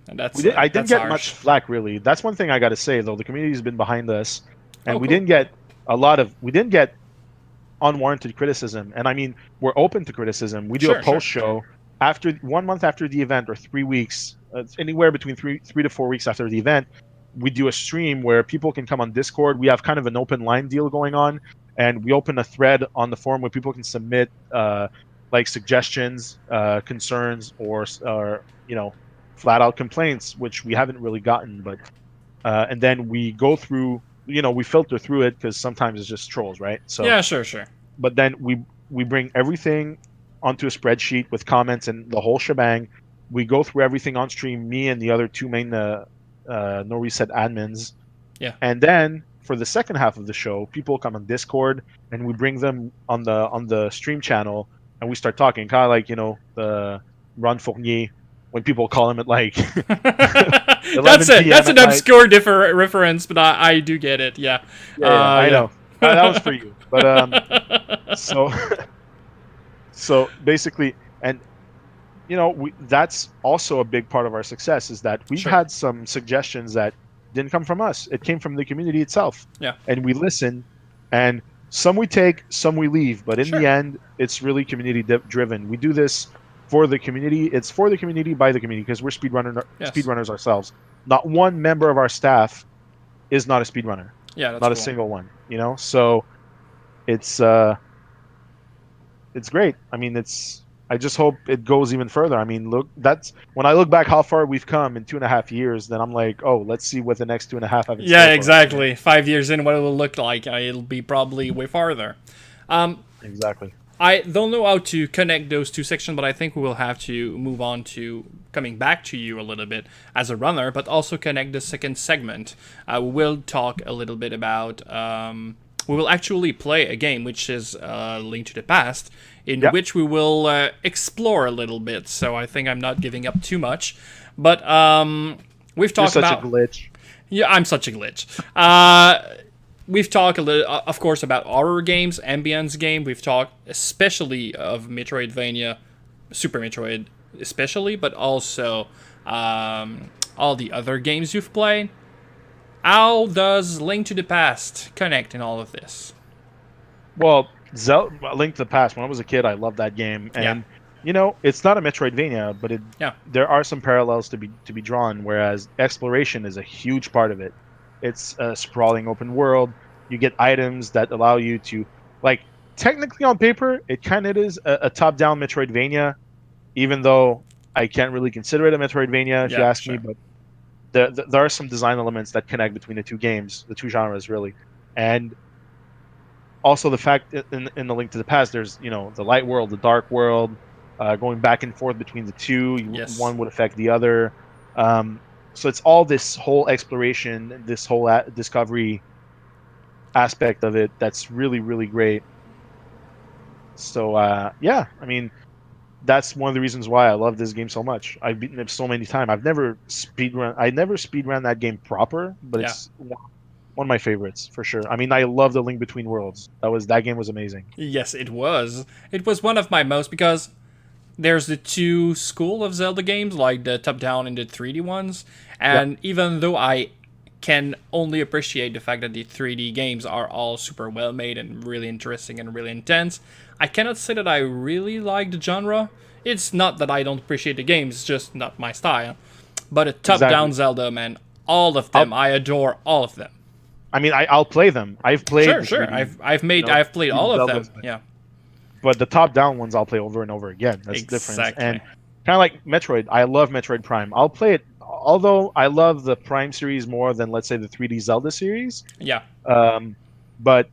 and that's I didn't get harsh. much flack, really. That's one thing I got to say, though. The community's been behind us, and we didn't get we didn't get unwarranted criticism. And we're open to criticism. We do a post show after 1 month after the event, or 3 weeks, anywhere between three to 4 weeks after the event, we do a stream where people can come on Discord. We have kind of an open line deal going on, and we open a thread on the forum where people can submit like suggestions, concerns, or flat out complaints, which we haven't really gotten. But and then we go through, we filter through it because sometimes it's just trolls, right? So Yeah, sure. but then we bring everything onto a spreadsheet with comments and the whole shebang. We go through everything on stream, me and the other two main No Reset admins. Yeah. And then for the second half of the show, people come on Discord and we bring them on the stream channel and we start talking, kind of like the Ron Fournier, when people call him at like 11 p.m. That's an at night. obscure reference, but I do get it. Yeah. Yeah, I know. That was for you. But so basically, and that's also a big part of our success, is that we've Sure. had some suggestions that didn't come from us. It came from the community itself. Yeah. And we listen, and some we take, some we leave. But in Sure. the end, it's really community driven. We do this for the community. It's for the community, by the community, because we're speedrunners ourselves. Not one member of our staff is not a speedrunner. Yeah, that's Not a cool. single one. So it's great. I mean, I just hope it goes even further. I mean, look, when I look back how far we've come in 2.5 years, then I'm like, oh, let's see what the next 2.5 have in store Yeah, for us. exactly. 5 years in, what it will look like. It'll be probably way farther. Exactly. I don't know how to connect those two sections, but I think we will have to move on to coming back to you a little bit as a runner, but also connect the second segment. We will talk a little bit about... we will actually play a game, which is Link to the Past, in which we will explore a little bit. So I think I'm not giving up too much. But we've talked about... You're such a glitch. Yeah, I'm such a glitch. We've talked a little, of course, about horror games, ambience game. We've talked especially of Metroidvania, Super Metroid especially, but also all the other games you've played. How does Link to the Past connect in all of this? Well, Link to the Past, when I was a kid, I loved that game. And, it's not a Metroidvania, but there are some parallels to be drawn, whereas exploration is a huge part of it. It's a sprawling open world. You get items that allow you to, like, technically on paper, it kind of is a top-down Metroidvania, even though I can't really consider it a Metroidvania, if you ask me. But there are some design elements that connect between the two games, the two genres, really. And also the fact in the Link to the Past, there's, the light world, the dark world, going back and forth between the two. One would affect the other. So it's all this whole exploration, this whole discovery aspect of it that's really, really great. So, I mean, that's one of the reasons why I love this game so much. I've beaten it so many times. I never speedrun that game proper, but it's one of my favorites for sure. I mean, I love the Link Between Worlds. That game was amazing. Yes, it was. It was one of my most, because there's the two school of Zelda games, like the top-down and the 3D ones. And even though I can only appreciate the fact that the 3D games are all super well-made and really interesting and really intense, I cannot say that I really like the genre. It's not that I don't appreciate the games, it's just not my style. But a top-down Zelda, man, all of them, I adore all of them. I mean, I'll play them. I've played. Sure. I've played all of them. Yeah. But the top-down ones I'll play over and over again. That's different. And kind of like Metroid, I love Metroid Prime. I'll play it, although I love the Prime series more than, let's say, the 3D Zelda series. Yeah. But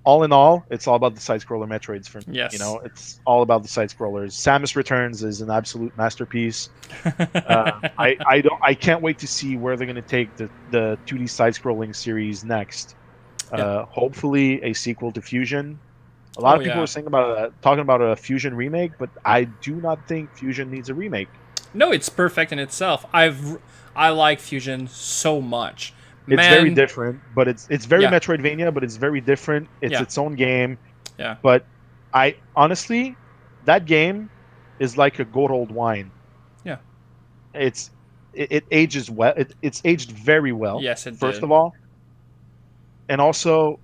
all in all, it's all about the side-scroller Metroids for me. Yes. It's all about the side-scrollers. Samus Returns is an absolute masterpiece. I can't wait to see where they're going to take the 2D side-scrolling series next. Hopefully a sequel to Fusion. A lot of people are saying talking about a Fusion remake, but I do not think Fusion needs a remake. No, it's perfect in itself. I like Fusion so much. It's very different, but it's very Metroidvania, but it's very different. It's its own game. Yeah. But I honestly, that game is like a good old wine. Yeah. It ages well. It's aged very well. Yes, it first did. of all, and also,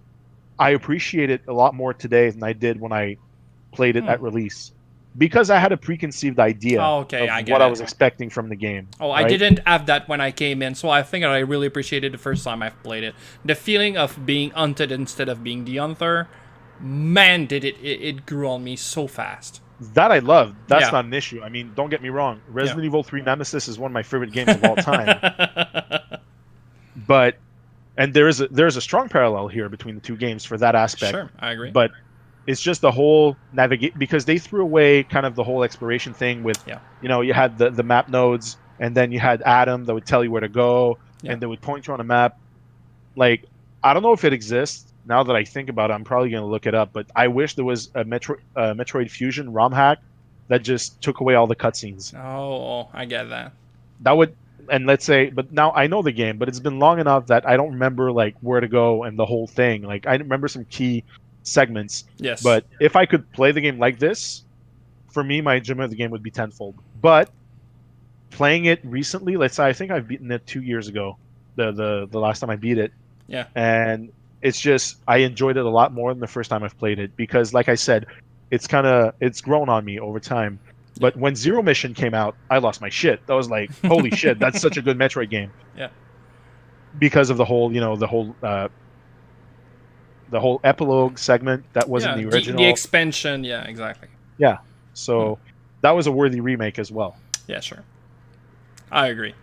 I appreciate it a lot more today than I did when I played it at release, because I had a preconceived idea Oh, okay, I of get what I it. was expecting from the game. Oh, I right? didn't have that when I came in, so I think I really appreciated the first time I've played it. The feeling of being hunted instead of being the hunter, man, did it grew on me so fast. That I love. That's Yeah. not an issue. I mean, don't get me wrong. Yeah. Resident Evil 3 Nemesis is one of my favorite games of all time. But and there's a strong parallel here between the two games for that aspect. Sure, I agree. But it's just the whole navigate, because they threw away kind of the whole exploration thing with, Yeah. you had the map nodes, and then you had Adam that would tell you where to go, Yeah. and they would point you on a map. Like, I don't know if it exists. Now that I think about it, I'm probably going to look it up. But I wish there was a Metroid Fusion ROM hack that just took away all the cutscenes. Oh, I get that. That would, and let's say, but now I know the game, but it's been long enough that I don't remember like where to go and the whole thing. Like, I remember some key segments. Yes. But if I could play the game like this, for me, my enjoyment of the game would be tenfold. But playing it recently, let's say I think I've beaten it 2 years ago, the last time I beat it. Yeah. And it's just, I enjoyed it a lot more than the first time I've played it, because like I said, it's grown on me over time. But when Zero Mission came out, I lost my shit. I was like, holy shit, that's such a good Metroid game. Yeah. Because of the whole, the whole epilogue segment that wasn't the original. The expansion, yeah, exactly. Yeah. So that was a worthy remake as well. Yeah, sure. I agree.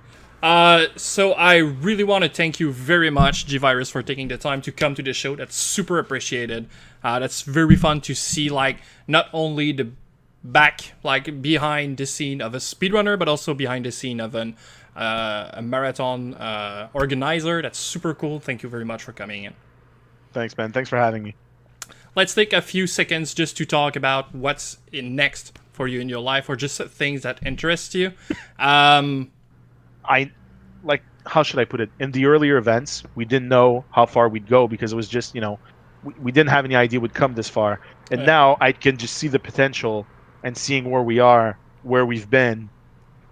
So I really want to thank you very much, GVirus, for taking the time to come to the show. That's super appreciated. That's very fun to see, like, not only the behind the scene of a speedrunner, but also behind the scene of a marathon organizer. That's super cool. Thank you very much for coming in. Thanks, man. Thanks for having me. Let's take a few seconds just to talk about what's next for you in your life, or just things that interest you. How should I put it? In the earlier events, we didn't know how far we'd go, because it was just, we didn't have any idea we'd come this far. And now I can just see the potential, and seeing where we are, where we've been,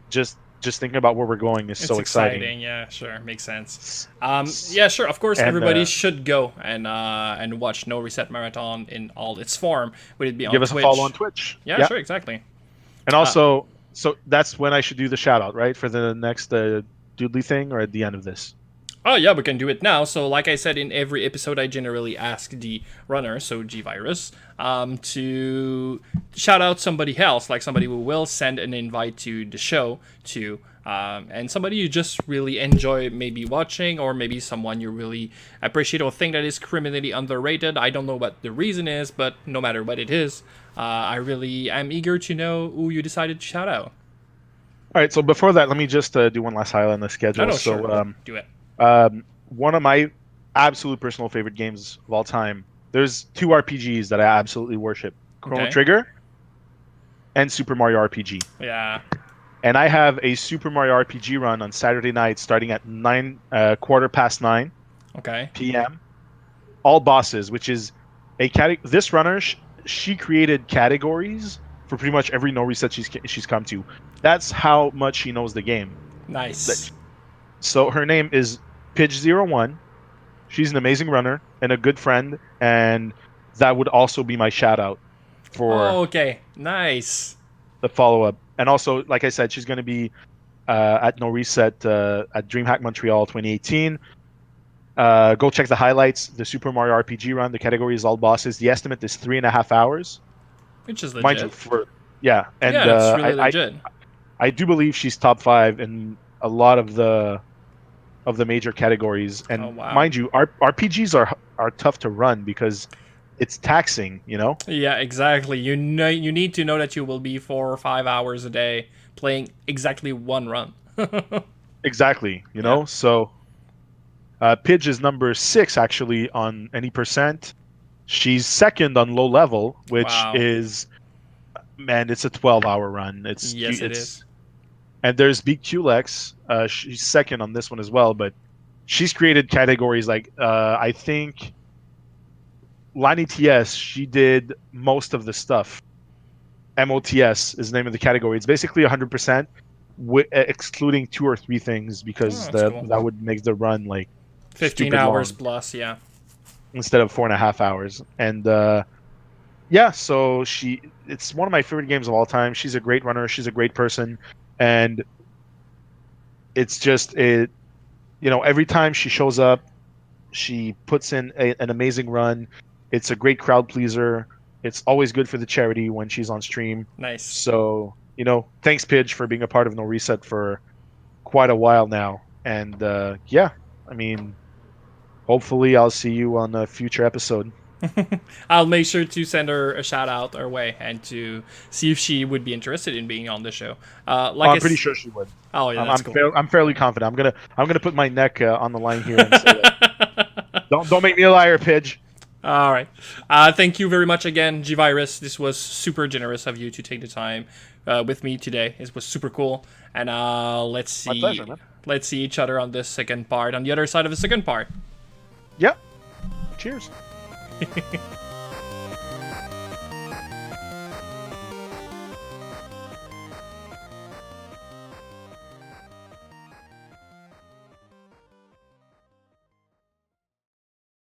just thinking about where we're going is so exciting. Yeah, sure, makes sense. Yeah, sure. Of course, everybody should go and watch No Reset Marathon in all its form. Would it be on Twitch? Give us a follow on Twitch. Yeah, sure, exactly. And also, so that's when I should do the shout out, right, for the next Doodly thing, or at the end of this? Oh yeah, we can do it now. So like I said, in every episode, I generally ask the runner, so GVirus, to shout out somebody else, like somebody who will send an invite to the show to, and somebody you just really enjoy maybe watching, or maybe someone you really appreciate or think that is criminally underrated. I don't know what the reason is, but no matter what it is, I really am eager to know who you decided to shout out. All right, so before that, let me just do one last highlight on the schedule. Sure. Do it. One of my absolute personal favorite games of all time. There's two RPGs that I absolutely worship: Chrono Trigger and Super Mario RPG. Yeah. And I have a Super Mario RPG run on Saturday night, starting at 9:15 p.m. All bosses, which is this runner. She created categories for pretty much every no reset she's come to. That's how much she knows the game. Nice. So her name is Pidge01. She's an amazing runner and a good friend, and that would also be my shout out for nice. The follow-up. And also, like I said, she's going to be at No Reset at DreamHack Montreal 2018. Go check the highlights. The Super Mario RPG run. The category is all bosses. The estimate is 3.5 hours. Which is legit. Mind you, and it's really legit. I do believe she's top 5 in a lot of the major categories. And mind you, RPGs are tough to run because it's taxing, Yeah, exactly. You need to know that you will be 4 or 5 hours a day playing exactly one run. Exactly, So Pidge is number 6 actually on any percent. She's second on low level, which is, man, it's a 12-hour run. It is. And there's BQLex. She's second on this one as well, but she's created categories like I think Lani TS. She did most of the stuff. MOTS is the name of the category. It's basically 100%, excluding 2 or 3 things, because cool. That would make the run like 15 hours long. Plus, yeah. Instead of 4.5 hours. And yeah, so it's one of my favorite games of all time. She's a great runner. She's a great person, and it's just every time she shows up, she puts in an amazing run. It's a great crowd pleaser. It's always good for the charity when she's on stream. Nice. So, thanks, Pidge, for being a part of No Reset for quite a while now. And yeah, I mean, hopefully I'll see you on a future episode. I'll make sure to send her a shout out our way and to see if she would be interested in being on the show. I'm pretty sure she would. Oh yeah, that's cool. I'm fairly confident. I'm gonna put my neck on the line here and say that. Don't make me a liar, Pidge. All right. Thank you very much again, GVirus. This was super generous of you to take the time with me today. It was super cool. And let's see. My pleasure, man. Let's see each other on this second part, on the other side of the second part. Yep. Cheers.